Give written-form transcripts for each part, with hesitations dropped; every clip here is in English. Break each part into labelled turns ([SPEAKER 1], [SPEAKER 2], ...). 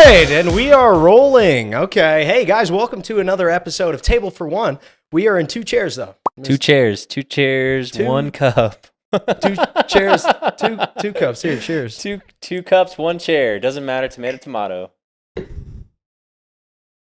[SPEAKER 1] right, and we are rolling. Okay, hey guys, welcome to another episode of Table for One. We are in two chairs, though.
[SPEAKER 2] Two chairs, one cup.
[SPEAKER 1] Two chairs, two cups. Here, cheers.
[SPEAKER 2] Two cups, one chair. Doesn't matter. Tomato.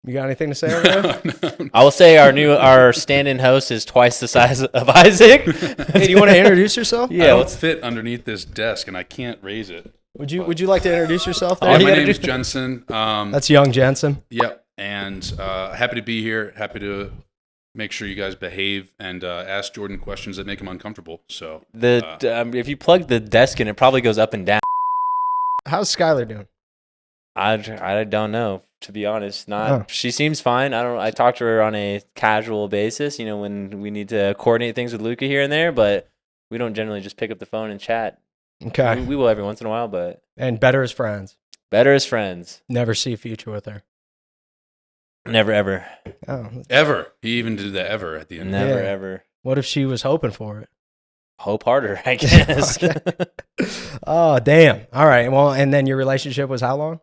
[SPEAKER 1] You got anything to say over there?
[SPEAKER 3] No.
[SPEAKER 2] I will say our stand-in host is twice the size of Isaac.
[SPEAKER 1] Hey, do you want to introduce yourself?
[SPEAKER 3] I
[SPEAKER 2] Yeah,
[SPEAKER 3] don't
[SPEAKER 2] let's
[SPEAKER 3] fit underneath this desk, and I can't raise it.
[SPEAKER 1] Would you like to introduce yourself?
[SPEAKER 2] Oh,
[SPEAKER 1] There?
[SPEAKER 3] My
[SPEAKER 2] yeah.
[SPEAKER 3] name is Jensen.
[SPEAKER 1] That's young Jensen.
[SPEAKER 3] Yep, and happy to be here. Happy to make sure you guys behave and ask Jordan questions that make him uncomfortable. So
[SPEAKER 2] if you plug the desk in, it probably goes up and down.
[SPEAKER 1] How's Skylar doing?
[SPEAKER 2] I don't know, to be honest.
[SPEAKER 1] Oh.
[SPEAKER 2] She seems fine. I talk to her on a casual basis, when we need to coordinate things with Luca here and there, but we don't generally just pick up the phone and chat.
[SPEAKER 1] Okay.
[SPEAKER 2] We will every once in a while, but
[SPEAKER 1] And better as friends.
[SPEAKER 2] better as friends.
[SPEAKER 1] Never see a future with her.
[SPEAKER 2] Never ever.
[SPEAKER 1] Oh,
[SPEAKER 3] ever. He even did the ever at the end.
[SPEAKER 2] Never
[SPEAKER 1] Yeah.
[SPEAKER 2] ever.
[SPEAKER 1] what if she was hoping for it?
[SPEAKER 2] Hope harder, I guess.
[SPEAKER 1] Okay. Oh, damn. All right. Well, and then your relationship was how long?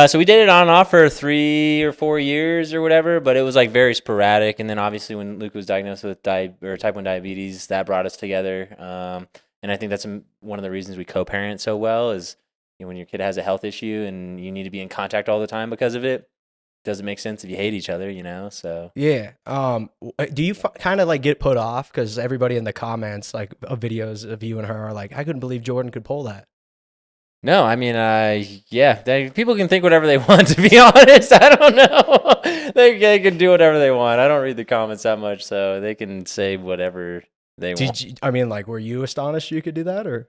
[SPEAKER 2] So we dated on and off for 3 or 4 years or whatever, but it was like very sporadic. And then obviously when Luke was diagnosed with type 1 diabetes, that brought us together. And I think that's one of the reasons we co-parent so well is when your kid has a health issue and you need to be in contact all the time because of it, it doesn't make sense if you hate each other, so.
[SPEAKER 1] Yeah. Do you kind of like get put off because everybody in the comments like of videos of you and her are like, I couldn't believe Jordan could pull that.
[SPEAKER 2] No, I mean, people can think whatever they want, to be honest. I don't know. They can do whatever they want. I don't read the comments that much, so they can say whatever they want.
[SPEAKER 1] Were you astonished you could do that or?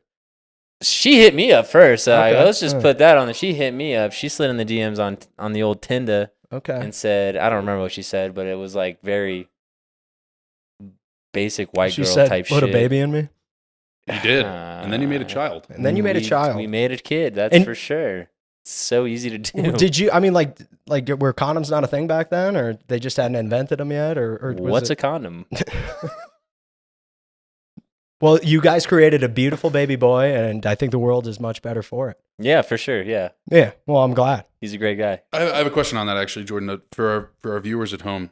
[SPEAKER 2] She hit me up first.
[SPEAKER 1] Okay.
[SPEAKER 2] Let's just put that on. She hit me up. She slid in the DMs on the old Tinder
[SPEAKER 1] Okay.
[SPEAKER 2] and said, I don't remember what she said, but it was like very basic white
[SPEAKER 1] She
[SPEAKER 2] girl
[SPEAKER 1] said,
[SPEAKER 2] type
[SPEAKER 1] put
[SPEAKER 2] shit.
[SPEAKER 1] a baby in me.
[SPEAKER 3] You did, and then you made a child.
[SPEAKER 1] And then you made a child.
[SPEAKER 2] We made a kid. That's
[SPEAKER 1] And-
[SPEAKER 2] for sure. It's so easy to do.
[SPEAKER 1] Did you, were condoms not a thing back then or they just hadn't invented them yet or was
[SPEAKER 2] What's
[SPEAKER 1] it?
[SPEAKER 2] a condom?
[SPEAKER 1] Well, you guys created a beautiful baby boy and I think the world is much better for it.
[SPEAKER 2] Yeah, for sure. Yeah,
[SPEAKER 1] Yeah. Well, I'm glad.
[SPEAKER 2] he's a great guy.
[SPEAKER 3] I have a question on that actually, Jordan. For our viewers at home,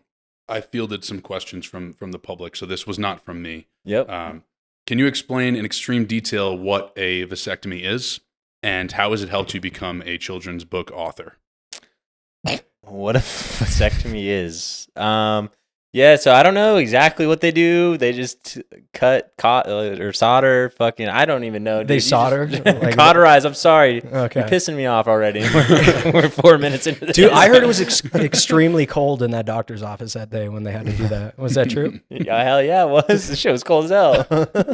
[SPEAKER 3] I fielded some questions from the public, so this was not from me.
[SPEAKER 2] Yep.
[SPEAKER 3] Can you explain in extreme detail what a vasectomy is, and how has it helped you become a children's book author?
[SPEAKER 2] What a vasectomy is. Yeah, so I don't know exactly what they do. They just cut or solder. Fucking, I don't even know.
[SPEAKER 1] They
[SPEAKER 2] dude.
[SPEAKER 1] solder? Like-
[SPEAKER 2] Cauterize. I'm sorry.
[SPEAKER 1] Okay.
[SPEAKER 2] You're pissing me off already. We're 4 minutes into this.
[SPEAKER 1] Dude, I heard it was extremely cold in that doctor's office that day when they had to do that. Was that true?
[SPEAKER 2] Yeah, hell yeah, it was. The shit was cold as hell.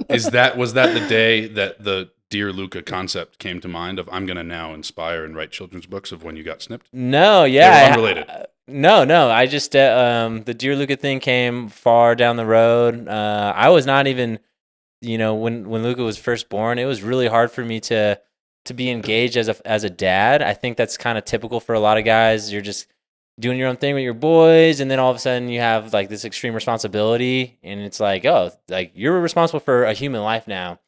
[SPEAKER 3] Was that the day that the Dear Luca concept came to mind of I'm going to now inspire and write children's books of when you got snipped?
[SPEAKER 2] No, yeah.
[SPEAKER 3] They were unrelated.
[SPEAKER 2] No. I just the Dear Luca thing came far down the road. I was not even, when Luca was first born, it was really hard for me to be engaged as a dad. I think that's kind of typical for a lot of guys. You're just doing your own thing with your boys, and then all of a sudden you have like this extreme responsibility, and it's like, oh, like you're responsible for a human life now.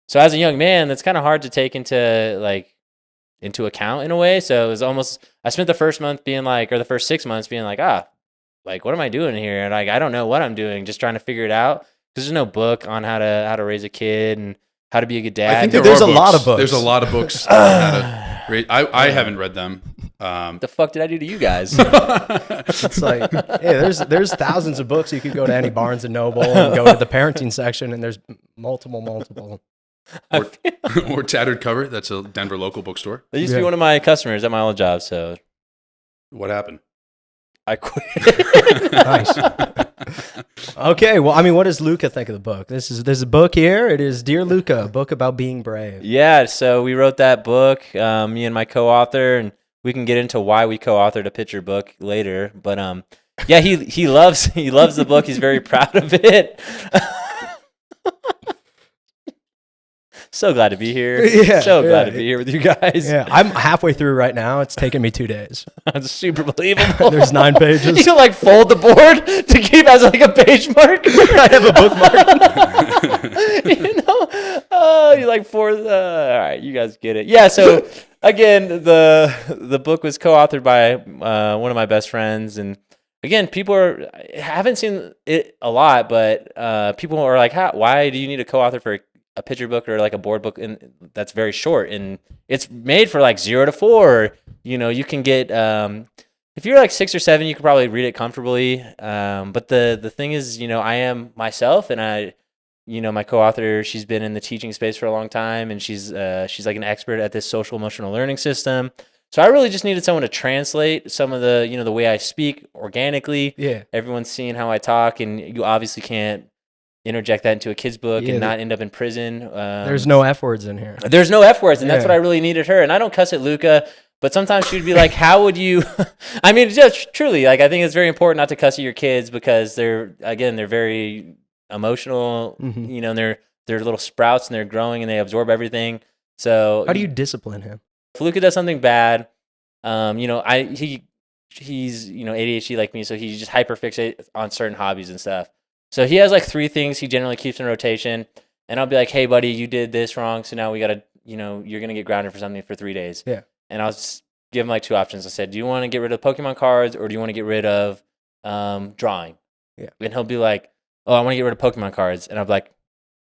[SPEAKER 2] So as a young man, that's kind of hard to take into account in a way. So it was almost, I spent the first 6 months being like, what am I doing here? And like, I don't know what I'm doing, just trying to figure it out. Because there's no book on how to raise a kid and how to be a good dad.
[SPEAKER 3] I think
[SPEAKER 1] there's a lot of books.
[SPEAKER 3] There's a lot of books. On how to raise, I haven't read them.
[SPEAKER 2] What the fuck did I do to you guys?
[SPEAKER 1] It's like, yeah, there's thousands of books. You could go to any Barnes and Noble and go to the parenting section, and there's multiple.
[SPEAKER 3] Or Tattered Cover. That's a Denver local bookstore.
[SPEAKER 2] They used to be one of my customers at my old job, so
[SPEAKER 3] What happened?
[SPEAKER 2] I quit.
[SPEAKER 1] Nice. Okay, well, what does Luca think of the book? There's a book here. It is Dear Luca, a book about being brave.
[SPEAKER 2] Yeah, so we wrote that book, me and my co-author, and we can get into why we co-authored a picture book later. But yeah, he loves the book. He's very proud of it. So glad to be here.
[SPEAKER 1] Yeah,
[SPEAKER 2] Glad to be here with you guys.
[SPEAKER 1] Yeah, I'm halfway through right now. It's taken me 2 days.
[SPEAKER 2] That's super believable.
[SPEAKER 1] There's 9 pages.
[SPEAKER 2] You can like fold the board to keep as like a page mark.
[SPEAKER 1] I have a bookmark.
[SPEAKER 2] Oh, you like four. All right, you guys get it. Yeah. So again, the book was co-authored by one of my best friends, and again, haven't seen it a lot, but people are like, why do you need a co-author for a picture book or like a board book? And that's very short, and it's made for like 0 to 4. You can get if you're like 6 or 7, you could probably read it comfortably. But the thing is, I am myself, and my co-author, she's been in the teaching space for a long time, and she's like an expert at this social emotional learning system. So I really just needed someone to translate some of the, the way I speak organically.
[SPEAKER 1] Yeah.
[SPEAKER 2] Everyone's seeing how I talk, and you obviously can't interject that into a kid's book and not end up in prison.
[SPEAKER 1] There's no F words in here.
[SPEAKER 2] There's no F words, and that's what I really needed her. And I don't cuss at Luca, but sometimes she'd be like, how would you, I mean, just truly, like, I think it's very important not to cuss at your kids because they're very emotional, and they're little sprouts and they're growing and they absorb everything. So
[SPEAKER 1] how do you discipline him?
[SPEAKER 2] If Luca does something bad, he's ADHD like me, so he just hyperfixates on certain hobbies and stuff. So he has like 3 things he generally keeps in rotation, and I'll be like, hey buddy, you did this wrong, so now we gotta, you're gonna get grounded for something for 3 days.
[SPEAKER 1] Yeah.
[SPEAKER 2] And I'll just give him like 2 options. I said, do you want to get rid of Pokemon cards or do you want to get rid of drawing?
[SPEAKER 1] Yeah.
[SPEAKER 2] And he'll be like, oh, I want to get rid of Pokemon cards. And I'm like,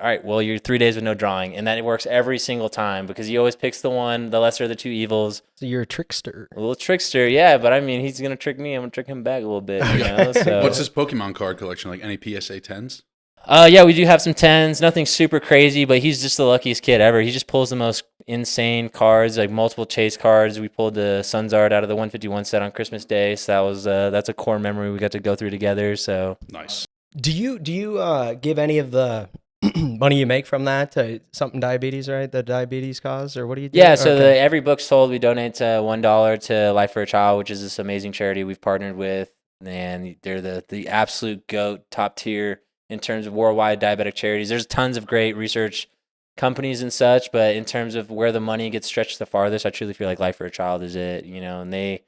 [SPEAKER 2] all right, well, you're 3 days with no drawing. And that works every single time because he always picks the lesser of the 2 evils.
[SPEAKER 1] So you're a trickster.
[SPEAKER 2] A little trickster, yeah. But I mean, he's going to trick me. I'm going to trick him back a little bit. So.
[SPEAKER 3] What's his Pokemon card collection like? Any PSA 10s?
[SPEAKER 2] Yeah, we do have some 10s. Nothing super crazy, but he's just the luckiest kid ever. He just pulls the most insane cards, like multiple chase cards. We pulled the Sunzard out of the 151 set on Christmas Day. So that's a core memory we got to go through together. So
[SPEAKER 3] nice.
[SPEAKER 1] Do you give any of the money you make from that to something diabetes, right? The diabetes cause, or what do you do?
[SPEAKER 2] Yeah, so every book sold, we donate to $1 to Life for a Child, which is this amazing charity we've partnered with, and they're the absolute GOAT, top tier in terms of worldwide diabetic charities. There's tons of great research companies and such, but in terms of where the money gets stretched the farthest, I truly feel like Life for a Child is it, and they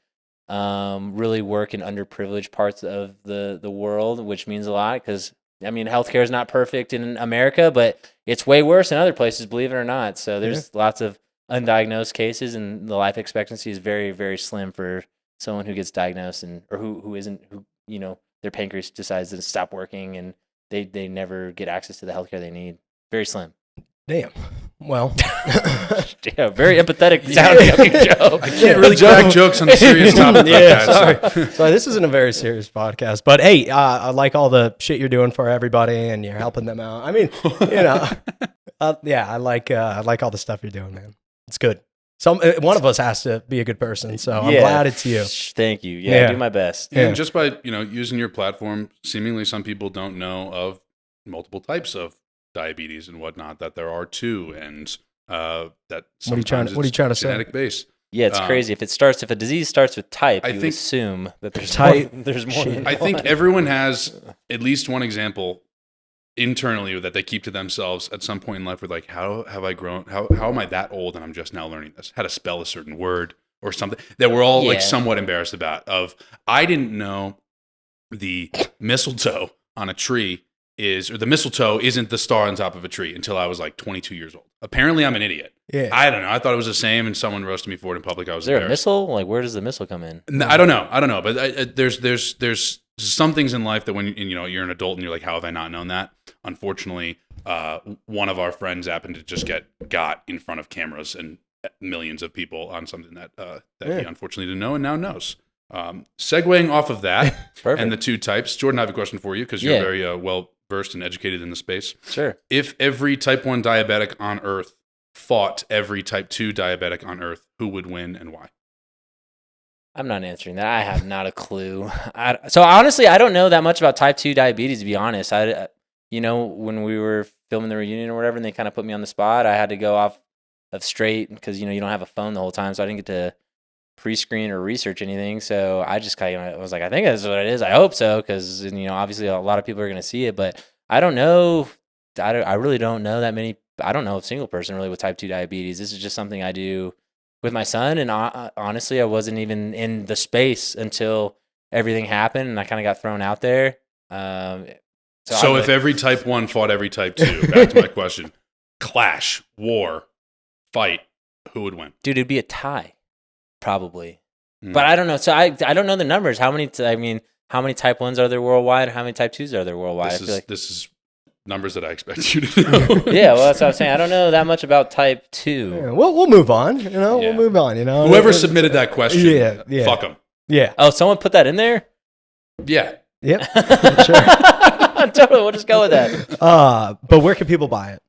[SPEAKER 2] really work in underprivileged parts of the world, which means a lot because I mean, healthcare is not perfect in America, but it's way worse in other places, believe it or not. So there's lots of undiagnosed cases, and the life expectancy is very, very slim for someone who gets diagnosed or who their pancreas decides to stop working and they never get access to the healthcare they need. Very slim.
[SPEAKER 1] Damn. Well,
[SPEAKER 2] yeah, very empathetic sounding joke.
[SPEAKER 3] I can't really crack jokes on a serious topic like that.
[SPEAKER 1] Sorry, this isn't a very serious podcast, but hey, I like all the shit you're doing for everybody, and you're helping them out. I mean, I like all the stuff you're doing, man. It's good. One of us has to be a good person, so I'm glad it's you.
[SPEAKER 2] Thank you. Yeah, do my best.
[SPEAKER 3] And just by using your platform, seemingly some people don't know of multiple types of diabetes and whatnot, that there are 2, and that sometimes
[SPEAKER 1] what are you trying to say?
[SPEAKER 3] Genetic base.
[SPEAKER 2] Yeah, it's crazy. If a disease starts with type, you assume that there's more than
[SPEAKER 3] I think everyone has at least one example internally that they keep to themselves at some point in life. Where like, how have I grown? How am I that old and I'm just now learning this? How to spell a certain word or something that we're all like somewhat embarrassed about. I didn't know the mistletoe on a tree the mistletoe isn't the star on top of a tree until I was like 22 years old. Apparently I'm an idiot.
[SPEAKER 1] Yeah.
[SPEAKER 3] I don't know. I thought it was the same, and someone roasted me for it in public. I was
[SPEAKER 2] Is there
[SPEAKER 3] embarrassed.
[SPEAKER 2] a missile? Like, where does the missile come in?
[SPEAKER 3] No, I don't know. But there's some things in life that when you're an adult and you're like, how have I not known that? Unfortunately, one of our friends happened to just got in front of cameras and millions of people on something that he unfortunately didn't know and now knows. Segueing off of that and the 2 types, Jordan, I have a question for you because you're very well versed and educated in the space.
[SPEAKER 2] Sure.
[SPEAKER 3] If every type 1 diabetic on Earth fought every type 2 diabetic on Earth, who would win and why?
[SPEAKER 2] I'm not answering that. I have not a clue. So honestly, I don't know that much about type 2 diabetes, to be honest. When we were filming the reunion or whatever, and they kind of put me on the spot, I had to go off of straight because, you don't have a phone the whole time. So I didn't get to pre-screen or research anything. So I just kind of was like, I think that's what it is. I hope so. Cause obviously a lot of people are going to see it, but I don't know. I really don't know that many. I don't know a single person really with type 2 diabetes. This is just something I do with my son. And honestly, I wasn't even in the space until everything happened and I kind of got thrown out there.
[SPEAKER 3] So if every type 1 fought every type 2, back to my question, clash, war, fight, Who would win?
[SPEAKER 2] Dude, it'd be a tie, probably.
[SPEAKER 3] Mm.
[SPEAKER 2] But I don't know. So I don't know the numbers. How many type 1s are there worldwide? How many type 2s are there worldwide?
[SPEAKER 3] This is numbers that I expect you to know.
[SPEAKER 2] Yeah, well, that's what I'm saying. I don't know that much about type 2.
[SPEAKER 1] Yeah, we'll move on. We'll move on.
[SPEAKER 3] Whoever submitted that question, fuck them.
[SPEAKER 1] Yeah.
[SPEAKER 2] Oh, someone put that in there?
[SPEAKER 3] Yeah.
[SPEAKER 1] Yep. Sure.
[SPEAKER 2] Totally. We'll just go with that.
[SPEAKER 1] But where can people buy it?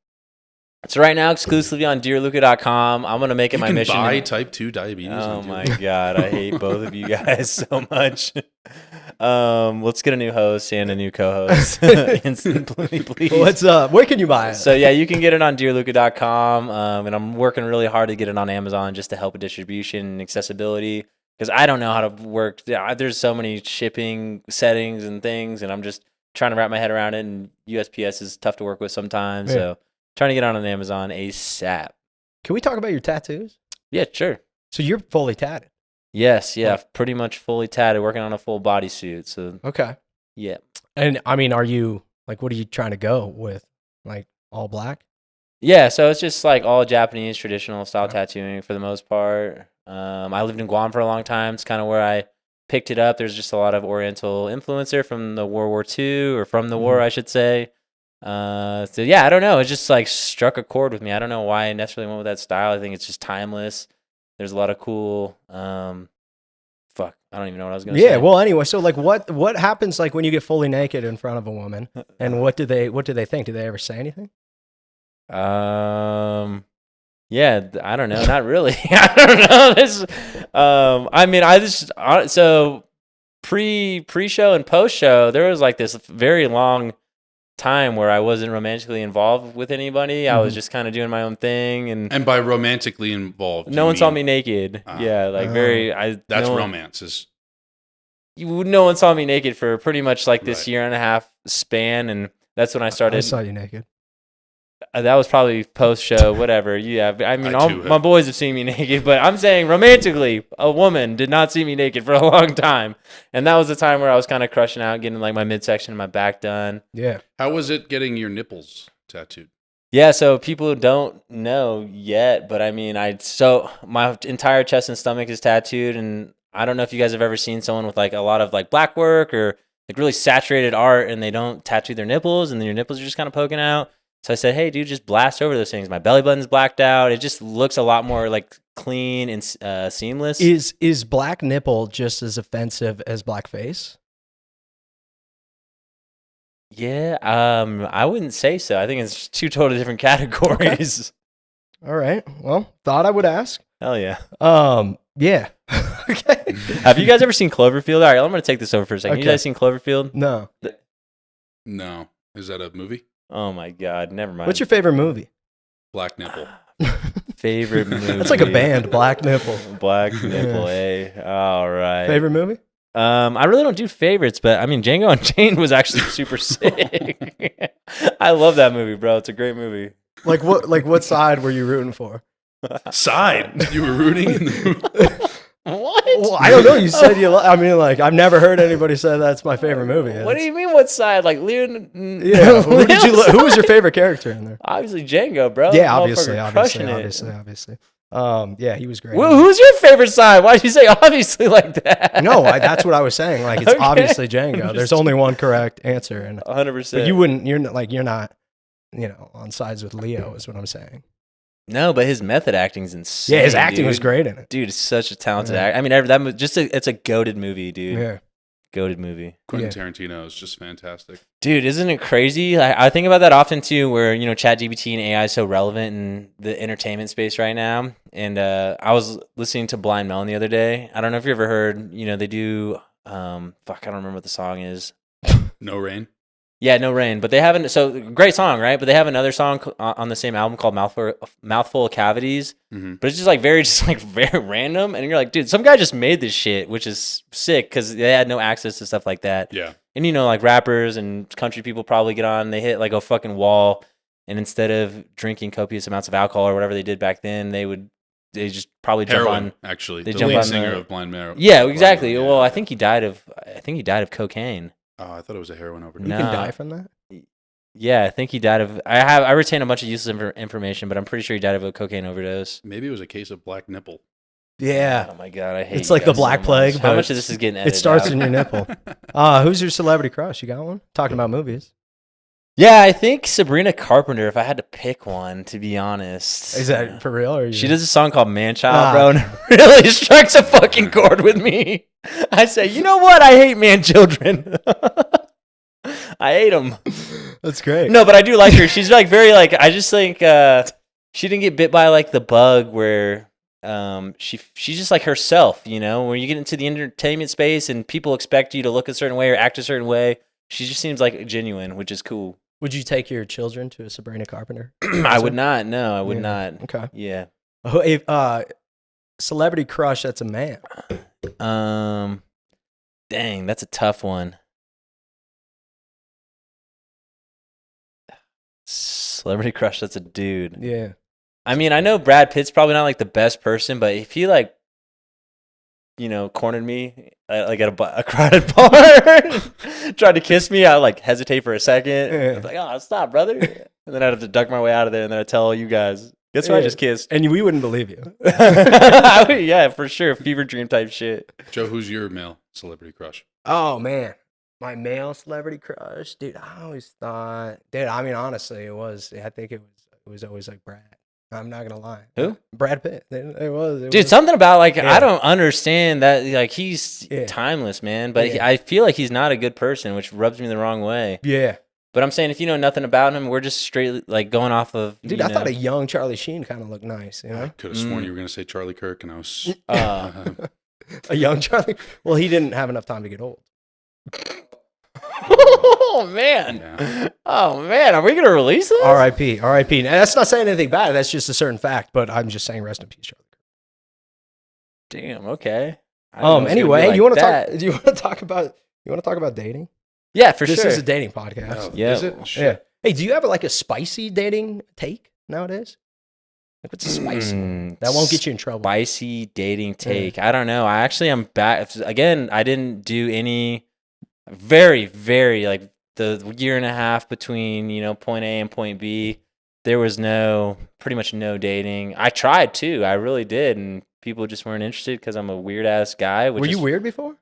[SPEAKER 2] So right now, exclusively on dearluca.com. I'm going to make it my mission.
[SPEAKER 3] Buy type 2 diabetes.
[SPEAKER 2] Oh my God. I hate both of you guys so much. Let's get a new host and a new co-host. Instantly, please.
[SPEAKER 1] What's up? Where can you buy it?
[SPEAKER 2] So yeah, you can get it on dearluca.com. And I'm working really hard to get it on Amazon just to help with distribution and accessibility. Because I don't know how to work. There's so many shipping settings and things, and I'm just trying to wrap my head around it. And USPS is tough to work with sometimes. Yeah. So trying to get on Amazon ASAP.
[SPEAKER 1] Can we talk about your tattoos?
[SPEAKER 2] Yeah, sure.
[SPEAKER 1] So you're fully tatted?
[SPEAKER 2] Yes, yeah, pretty much fully tatted, working on a full bodysuit. So
[SPEAKER 1] okay,
[SPEAKER 2] yeah.
[SPEAKER 1] And I mean, are you like, what are you trying to go with? Like all black?
[SPEAKER 2] Yeah, so it's just like all Japanese traditional style tattooing for the most part. I lived in Guam for a long time. It's kind of where I picked it up. There's just a lot of Oriental influencer from the World War II, or from the war, I should say. So yeah, I don't know. It just like struck a chord with me. I don't know why I necessarily went with that style. I think it's just timeless. There's a lot of cool, I don't even know what I was going to say.
[SPEAKER 1] Yeah, well, anyway, so like what happens like when you get fully naked in front of a woman, and what do they think? Do they ever say anything?
[SPEAKER 2] Yeah, I don't know. Not really. I don't know. This, I mean, so pre-show and post-show, there was like this very long time where I wasn't romantically involved with anybody. I was just kind of doing my own thing, and
[SPEAKER 3] by romantically involved,
[SPEAKER 2] no one saw me naked. Yeah, like
[SPEAKER 3] that's romance.
[SPEAKER 2] No one saw me naked for pretty much like this year and a half span, and that's when I started.
[SPEAKER 1] I saw you naked.
[SPEAKER 2] That was probably post-show, whatever. Yeah, I mean, my boys have seen me naked, but I'm saying romantically, a woman did not see me naked for a long time. And that was the time where I was kind of crushing out, getting like my midsection and my back done.
[SPEAKER 1] Yeah.
[SPEAKER 3] How was it getting your nipples tattooed?
[SPEAKER 2] Yeah, so people don't know yet, but I mean, so my entire chest and stomach is tattooed, and I don't know if you guys have ever seen someone with like a lot of like black work or like really saturated art, and they don't tattoo their nipples, and then your nipples are just kind of poking out. So I said, hey, dude, just blast over those things. My belly button's blacked out. It just looks a lot more like clean and seamless.
[SPEAKER 1] Is black nipple just as offensive as black face?
[SPEAKER 2] Yeah, I wouldn't say so. I think it's two totally different categories.
[SPEAKER 1] Okay. All right. Well, thought I would ask.
[SPEAKER 2] Hell yeah.
[SPEAKER 1] Yeah. Okay.
[SPEAKER 2] Have you guys ever seen Cloverfield? All right, I'm going to take this over for a second.
[SPEAKER 1] Okay.
[SPEAKER 2] You guys seen Cloverfield?
[SPEAKER 1] No.
[SPEAKER 3] No. Is that a movie?
[SPEAKER 2] Oh my God, never mind.
[SPEAKER 1] What's your favorite movie?
[SPEAKER 3] Black Nipple.
[SPEAKER 2] Favorite movie?
[SPEAKER 1] That's like a band, Black Nipple.
[SPEAKER 2] Black Nipple, All right.
[SPEAKER 1] Favorite movie?
[SPEAKER 2] I really don't do favorites, but I mean, Django Unchained was actually super sick. I love that movie, bro. It's a great movie.
[SPEAKER 1] Like what side were you rooting for?
[SPEAKER 3] Side? You were rooting in the movie?
[SPEAKER 2] What?
[SPEAKER 1] Well, I don't know. You said you. I mean, like I've never heard anybody say that's my favorite movie.
[SPEAKER 2] What do you mean? What side? Like Leon?
[SPEAKER 1] Yeah. Who was your favorite character in there?
[SPEAKER 2] Obviously Django, bro.
[SPEAKER 1] Yeah, obviously. Yeah, he was great.
[SPEAKER 2] Well, who's your favorite side? Why'd you say obviously like that?
[SPEAKER 1] No, that's what I was saying. Like it's obviously Django. There's only one correct answer, and
[SPEAKER 2] 100%.
[SPEAKER 1] But you wouldn't. You're not. On sides with Leo is what I'm saying.
[SPEAKER 2] No, but his method acting's insane.
[SPEAKER 1] Yeah, his acting was great in it.
[SPEAKER 2] Dude, it's such a talented actor. I mean, it's a goated movie, dude.
[SPEAKER 1] Yeah.
[SPEAKER 2] Goated movie.
[SPEAKER 3] Quentin Tarantino is just fantastic.
[SPEAKER 2] Dude, isn't it crazy? I think about that often too, where, ChatGPT and AI is so relevant in the entertainment space right now. And I was listening to Blind Melon the other day. I don't know if you ever heard, they do, I don't remember what the song is.
[SPEAKER 3] No Rain?
[SPEAKER 2] Yeah, No Rain. But they haven't, so great song, right? But they have another song on the same album called Mouthful of Cavities. Mm-hmm. But it's just very random. And you're like, dude, some guy just made this shit, which is sick because they had no access to stuff like that.
[SPEAKER 3] Yeah.
[SPEAKER 2] And like rappers and country people probably get on, they hit like a fucking wall. And instead of drinking copious amounts of alcohol or whatever they did back then, they just probably jump
[SPEAKER 3] Heroin,
[SPEAKER 2] on.
[SPEAKER 3] Actually,
[SPEAKER 2] they
[SPEAKER 3] the
[SPEAKER 2] jump
[SPEAKER 3] lead
[SPEAKER 2] on
[SPEAKER 3] singer of Blind Melon.
[SPEAKER 2] Yeah, exactly.
[SPEAKER 3] Melon,
[SPEAKER 2] well, I think he died of cocaine.
[SPEAKER 3] Oh, I thought it was a heroin overdose.
[SPEAKER 1] You can die from that?
[SPEAKER 2] Yeah, I think he died of. I retain a bunch of useless information, but I'm pretty sure he died of a cocaine overdose.
[SPEAKER 3] Maybe it was a case of black nipple.
[SPEAKER 1] Yeah.
[SPEAKER 2] Oh my god, I hate.
[SPEAKER 1] It's like the Black Plague.
[SPEAKER 2] How
[SPEAKER 1] but
[SPEAKER 2] much of this is getting edited
[SPEAKER 1] It starts
[SPEAKER 2] out?
[SPEAKER 1] in your nipple. Who's your celebrity crush? You got one? Talking about movies.
[SPEAKER 2] Yeah, I think Sabrina Carpenter. If I had to pick one, to be honest,
[SPEAKER 1] Is that for real? Or
[SPEAKER 2] she does a song called "Man Child," bro, and it really strikes a fucking chord with me. I say, you know what? I hate man children. I hate them.
[SPEAKER 1] That's great.
[SPEAKER 2] No, but I do like her. She's like very like. I just think she didn't get bit by like the bug where she's just like herself. You know, when you get into the entertainment space and people expect you to look a certain way or act a certain way, she just seems like genuine, which is cool.
[SPEAKER 1] Would you take your children to a Sabrina Carpenter?
[SPEAKER 2] I would not. No, I would not.
[SPEAKER 1] Okay.
[SPEAKER 2] Yeah.
[SPEAKER 1] Celebrity crush that's a man.
[SPEAKER 2] Dang, that's a tough one. Celebrity crush that's a dude.
[SPEAKER 1] Yeah.
[SPEAKER 2] I mean, I know Brad Pitt's probably not like the best person, but if he like, cornered me like at a crowded bar, tried to kiss me, I would like hesitate for a second.
[SPEAKER 1] Yeah.
[SPEAKER 2] I'd be like, oh, stop, brother. And then I'd have to duck my way out of there, and then I'd tell all you guys, guess who I just kissed?
[SPEAKER 1] And we wouldn't believe you.
[SPEAKER 2] Yeah, for sure. Fever dream type shit.
[SPEAKER 3] Joe, who's your male celebrity crush?
[SPEAKER 1] Oh, man. My male celebrity crush? Dude, I always thought... Dude, I mean, honestly, I think it was always like Brad. I'm not gonna lie.
[SPEAKER 2] Who?
[SPEAKER 1] Brad Pitt. It was.
[SPEAKER 2] Dude, something about like I don't understand that. Like he's
[SPEAKER 1] Yeah.
[SPEAKER 2] timeless, man. But
[SPEAKER 1] Yeah.
[SPEAKER 2] I feel like he's not a good person, which rubs me the wrong way.
[SPEAKER 1] Yeah.
[SPEAKER 2] But I'm saying if you know nothing about him, we're just straight like going off of.
[SPEAKER 1] Dude, I thought a young Charlie Sheen kind of looked nice. You know,
[SPEAKER 3] I could have sworn you were going to say Charlie Kirk, and I was.
[SPEAKER 1] a young Charlie. Well, he didn't have enough time to get old.
[SPEAKER 2] Oh man!
[SPEAKER 3] Yeah.
[SPEAKER 2] Oh man! Are we gonna release this?
[SPEAKER 1] R.I.P. R.I.P. And that's not saying anything bad. That's just a certain fact. But I'm just saying, rest in peace, Charlie.
[SPEAKER 2] Damn. Okay. I didn't know it was gonna
[SPEAKER 1] Anyway,
[SPEAKER 2] be like
[SPEAKER 1] you want to
[SPEAKER 2] that.
[SPEAKER 1] talk? Do you want to talk about? You want to talk about dating?
[SPEAKER 2] Yeah, for
[SPEAKER 1] This
[SPEAKER 2] sure.
[SPEAKER 1] is a dating podcast.
[SPEAKER 3] Oh,
[SPEAKER 2] Yeah.
[SPEAKER 3] Is it?
[SPEAKER 1] Yeah.
[SPEAKER 3] Shit.
[SPEAKER 1] Hey, do you have like a spicy dating take nowadays? Like what's a spicy? That won't get you in trouble.
[SPEAKER 2] Spicy dating take. I don't know. I actually am back again. I didn't do any very, very like the year and a half between point A and point B. There was pretty much no dating. I tried too. I really did, and people just weren't interested because I'm a weird ass guy.
[SPEAKER 1] Were you weird before?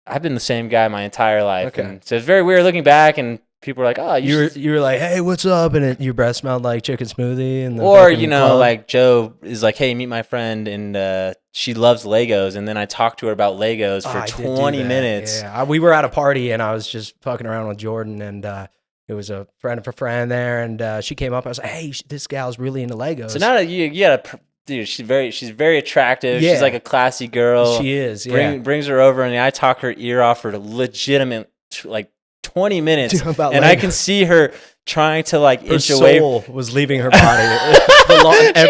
[SPEAKER 2] I've been the same guy my entire life.
[SPEAKER 1] Okay.
[SPEAKER 2] And so it's very weird looking back, and people are like, "Oh,
[SPEAKER 1] You were like, hey, what's up? And your breath smelled like chicken smoothie. And
[SPEAKER 2] Or, like Joe is like, hey, meet my friend, and she loves Legos. And then I talked to her about Legos for
[SPEAKER 1] I did do
[SPEAKER 2] 20
[SPEAKER 1] that.
[SPEAKER 2] minutes.
[SPEAKER 1] Yeah, we were at a party and I was just fucking around with Jordan, and it was a friend of a friend there, and she came up. I was like, hey, this gal's really into Legos.
[SPEAKER 2] So now you gotta, dude, she's very attractive.
[SPEAKER 1] Yeah.
[SPEAKER 2] She's like a classy girl.
[SPEAKER 1] She is, yeah.
[SPEAKER 2] Brings her over, and I talk her ear off for legitimate, like 20 minutes.
[SPEAKER 1] About
[SPEAKER 2] and I
[SPEAKER 1] Legos.
[SPEAKER 2] can see her trying to like
[SPEAKER 1] Her
[SPEAKER 2] inch away.
[SPEAKER 1] soul was leaving her body.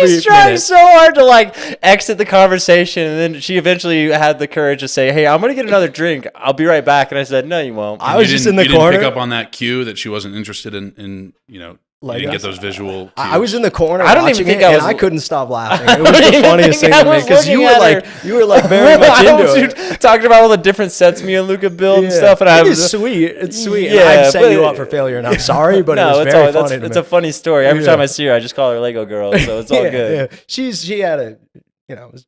[SPEAKER 2] She's trying so hard to like exit the conversation, and then she eventually had the courage to say, "Hey, I'm gonna get another drink. I'll be right back." And I said, "No, you won't."
[SPEAKER 1] I was just in the
[SPEAKER 3] you
[SPEAKER 1] corner.
[SPEAKER 3] Didn't pick up on that cue that she wasn't interested in you didn't get those visual cues.
[SPEAKER 1] I was in the corner.
[SPEAKER 2] I don't even
[SPEAKER 1] watching
[SPEAKER 2] think
[SPEAKER 1] it,
[SPEAKER 2] I
[SPEAKER 1] and
[SPEAKER 2] was-
[SPEAKER 1] I couldn't stop laughing. It
[SPEAKER 2] I
[SPEAKER 1] was
[SPEAKER 2] don't
[SPEAKER 1] the
[SPEAKER 2] even
[SPEAKER 1] funniest
[SPEAKER 2] think
[SPEAKER 1] thing
[SPEAKER 2] I
[SPEAKER 1] to me
[SPEAKER 2] was
[SPEAKER 1] because you
[SPEAKER 2] looking
[SPEAKER 1] were
[SPEAKER 2] at her.
[SPEAKER 1] like very much
[SPEAKER 2] I
[SPEAKER 1] into
[SPEAKER 2] was
[SPEAKER 1] it.
[SPEAKER 2] talking about all the different sets me and Luca build and stuff, and I
[SPEAKER 1] It
[SPEAKER 2] was
[SPEAKER 1] is sweet. It's sweet.
[SPEAKER 2] Yeah,
[SPEAKER 1] and I've set
[SPEAKER 2] but-
[SPEAKER 1] you up for failure, and I'm sorry, but
[SPEAKER 2] no,
[SPEAKER 1] it was
[SPEAKER 2] it's
[SPEAKER 1] very
[SPEAKER 2] all
[SPEAKER 1] funny to
[SPEAKER 2] it's
[SPEAKER 1] me.
[SPEAKER 2] a funny story. Every
[SPEAKER 1] Yeah.
[SPEAKER 2] time I see her, I just call her Lego girl, so it's all
[SPEAKER 1] Yeah,
[SPEAKER 2] good.
[SPEAKER 1] yeah. She had a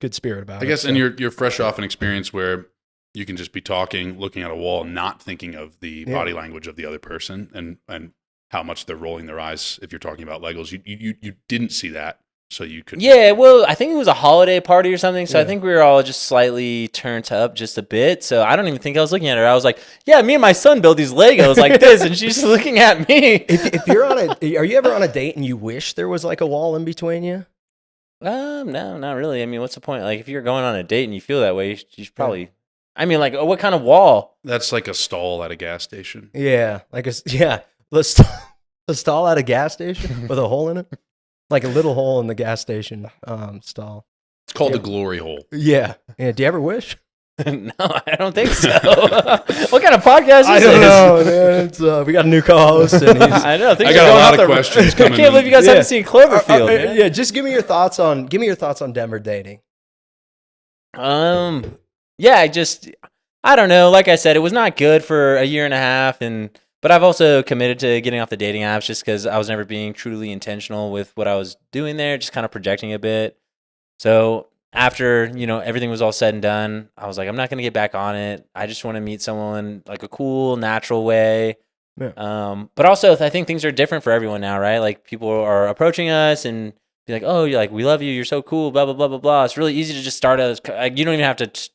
[SPEAKER 1] good spirit about it.
[SPEAKER 3] I guess,
[SPEAKER 1] so.
[SPEAKER 3] and you're fresh off an experience where you can just be talking, looking at a wall, not thinking of the body language of the other person and how much they're rolling their eyes if you're talking about Legos. You didn't see that, so you could.
[SPEAKER 2] Yeah, well, I think it was a holiday party or something, so I
[SPEAKER 1] Yeah.
[SPEAKER 2] think we were all just slightly turned up just a bit. So I don't even think I was looking at her. I was like, "Yeah, me and my son build these Legos like this," and she's looking at me.
[SPEAKER 1] If you're are you ever on a date and you wish there was like a wall in between you?
[SPEAKER 2] No, not really. I mean, what's the point? Like, if you're going on a date and you feel that way, you should probably. I mean, like, what kind of wall?
[SPEAKER 3] That's like a stall at a gas station.
[SPEAKER 1] Yeah, Let's stall at a gas station with a hole in it, like a little hole in the gas station stall.
[SPEAKER 3] It's called the glory hole.
[SPEAKER 1] Yeah. Do you ever wish?
[SPEAKER 2] No, I don't think so. What kind of podcast is
[SPEAKER 1] I don't
[SPEAKER 2] this?
[SPEAKER 1] know, man. It's, we got a new co-host, and he's.
[SPEAKER 2] I know.
[SPEAKER 3] I got a lot of questions
[SPEAKER 2] I
[SPEAKER 3] coming.
[SPEAKER 2] can't believe you guys
[SPEAKER 1] Yeah.
[SPEAKER 2] haven't seen Cloverfield. man.
[SPEAKER 1] yeah, just give me your thoughts on Denver dating.
[SPEAKER 2] Yeah, I don't know. Like I said, it was not good for a year and a half, and But I've also committed to getting off the dating apps just because I was never being truly intentional with what I was doing there, just kind of projecting a bit. So after, everything was all said and done, I was like, I'm not going to get back on it. I just want to meet someone like a cool, natural way.
[SPEAKER 1] Yeah.
[SPEAKER 2] But also, I think things are different for everyone now, right? Like people are approaching us and be like, oh, you're like, we love you. You're so cool, blah, blah, blah, blah, blah. It's really easy to just start you don't even have to,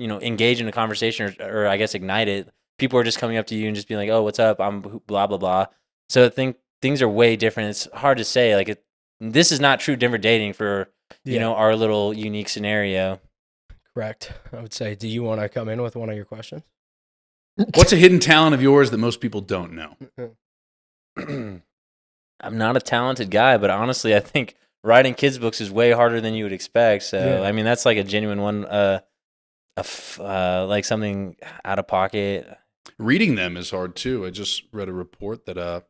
[SPEAKER 2] engage in a conversation or I guess ignite it. People are just coming up to you and just being like, oh, what's up? I'm blah, blah, blah. So I think things are way different. It's hard to say. Like, this is not true Denver dating for, our little unique scenario.
[SPEAKER 1] Correct. I would say, do you want to come in with one of your questions?
[SPEAKER 3] What's a hidden talent of yours that most people don't know?
[SPEAKER 2] I'm not a talented guy, but honestly, I think writing kids' books is way harder than you would expect. So, I mean, that's like a genuine one, like something out of pocket.
[SPEAKER 3] Reading them is hard too. I just read a report that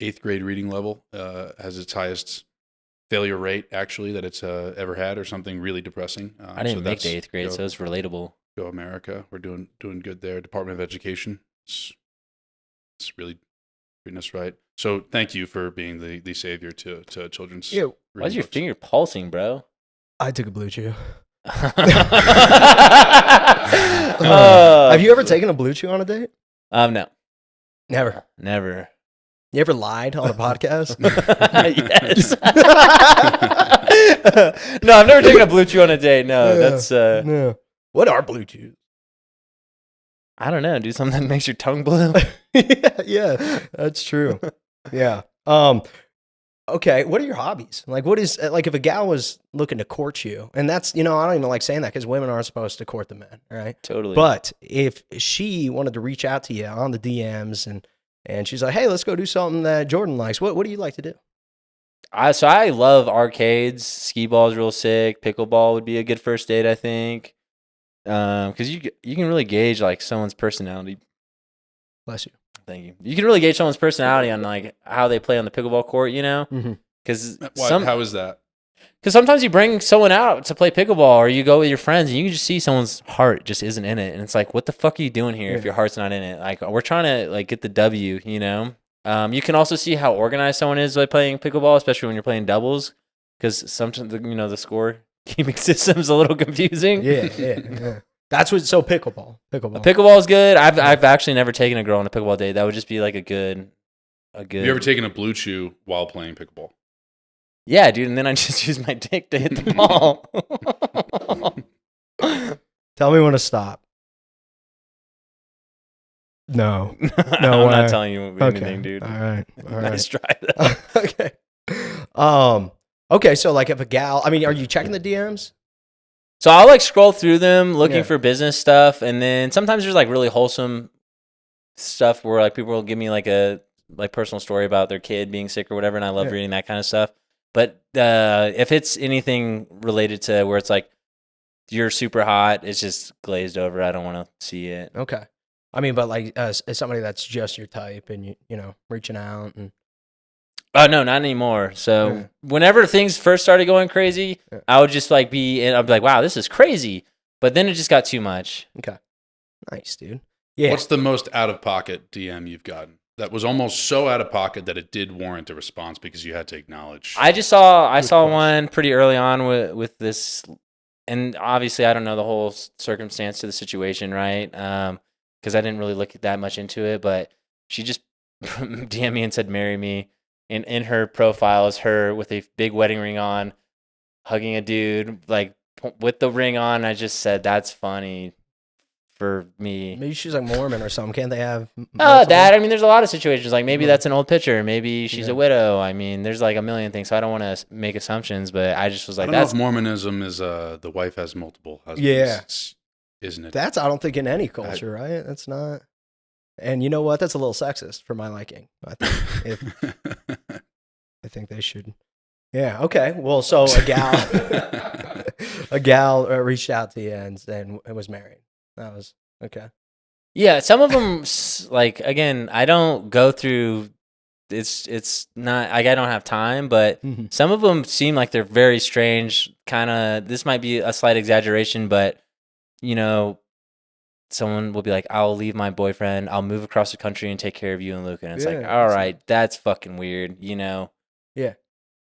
[SPEAKER 3] 8th grade reading level has its highest failure rate actually that it's ever had, or something really depressing.
[SPEAKER 2] I didn't make the 8th grade, so it's relatable.
[SPEAKER 3] Go America. We're doing good there. Department of Education. It's really treating us right. So thank you for being the savior to children's.
[SPEAKER 1] Yeah.
[SPEAKER 2] Why's your finger pulsing, bro?
[SPEAKER 1] I took a Blue Chew.
[SPEAKER 2] Have
[SPEAKER 1] you ever taken a Blue Chew on a date?
[SPEAKER 2] No.
[SPEAKER 1] Never.
[SPEAKER 2] Never.
[SPEAKER 1] You ever lied on a podcast?
[SPEAKER 2] Yes. No, I've never taken a Blue Chew on a date. No, that's
[SPEAKER 1] no. What are Blue Chews?
[SPEAKER 2] I don't know. Do something that makes your tongue blue.
[SPEAKER 1] yeah, that's true. Yeah. Okay. What are your hobbies? Like, what is like if a gal was looking to court you, and that's I don't even like saying that because women aren't supposed to court the men, right?
[SPEAKER 2] Totally.
[SPEAKER 1] But if she wanted to reach out to you on the DMs and she's like, hey, let's go do something that Jordan likes. What do you like to do?
[SPEAKER 2] So I love arcades. Skee ball is real sick. Pickleball would be a good first date, I think. Because you can really gauge like someone's personality.
[SPEAKER 1] Bless you.
[SPEAKER 2] Thank you. You can really gauge someone's personality on like how they play on the pickleball court, Because
[SPEAKER 3] how is that?
[SPEAKER 2] Because sometimes you bring someone out to play pickleball, or you go with your friends, and you can just see someone's heart just isn't in it, and it's like, what the fuck are you doing here if your heart's not in it? Like, we're trying to like get the W, You can also see how organized someone is by playing pickleball, especially when you're playing doubles, because sometimes the score keeping system's a little confusing.
[SPEAKER 1] Yeah. That's what. So pickleball.
[SPEAKER 2] Pickleball is good. I've actually never taken a girl on a pickleball date. That would just be like a good.
[SPEAKER 3] Have you ever taken a Blue Chew while playing pickleball?
[SPEAKER 2] Yeah, dude, and then I just use my dick to hit the ball.
[SPEAKER 1] Tell me when to stop. No,
[SPEAKER 2] I'm not telling you anything, dude.
[SPEAKER 1] All right.
[SPEAKER 2] Nice try, though.
[SPEAKER 1] Okay. Okay. So, like, if a gal, are you checking the DMs?
[SPEAKER 2] So I'll like scroll through them, looking for business stuff, and then sometimes there's like really wholesome stuff where like people will give me like a personal story about their kid being sick or whatever, and I love reading that kind of stuff. But if it's anything related to where it's like you're super hot, it's just glazed over. I don't want to see it.
[SPEAKER 1] Okay. But like as somebody that's just your type and reaching out and.
[SPEAKER 2] Oh no, not anymore. So whenever things first started going crazy, I would just like I'd be like, wow, this is crazy. But then it just got too much.
[SPEAKER 1] Okay. Nice, dude. Yeah.
[SPEAKER 3] What's the most out of pocket DM you've gotten? That was almost so out of pocket that it did warrant a response because you had to acknowledge.
[SPEAKER 2] I saw one pretty early on with this, and obviously I don't know the whole circumstance to the situation, right? Because I didn't really look that much into it, but she just DM'd me and said, "Marry me." And in her profile is her with a big wedding ring on, hugging a dude like with the ring on. I just said, "That's funny." For me,
[SPEAKER 1] maybe she's like Mormon or something. Can't they have?
[SPEAKER 2] There's a lot of situations. Like maybe that's an old picture. Maybe she's a widow. There's like a million things. So I don't want to make assumptions, but I just was like,
[SPEAKER 3] I don't know if Mormonism is the wife has multiple husbands. Yeah, isn't it?
[SPEAKER 1] That's I don't think in any culture, right? That's not. And you know what? That's a little sexist for my liking. I think they should. Yeah. Okay. Well, so a gal reached out to you and was married. That was okay.
[SPEAKER 2] Yeah, some of them, like, again, I don't go through. It's not like I don't have time, but some of them seem like they're very strange. Kind of, this might be a slight exaggeration, but someone will be like, I'll leave my boyfriend, I'll move across the country and take care of you and Luca. And it's like,
[SPEAKER 1] Yeah,
[SPEAKER 2] all
[SPEAKER 1] that's
[SPEAKER 2] right, that's fucking weird, you know?
[SPEAKER 1] Yeah.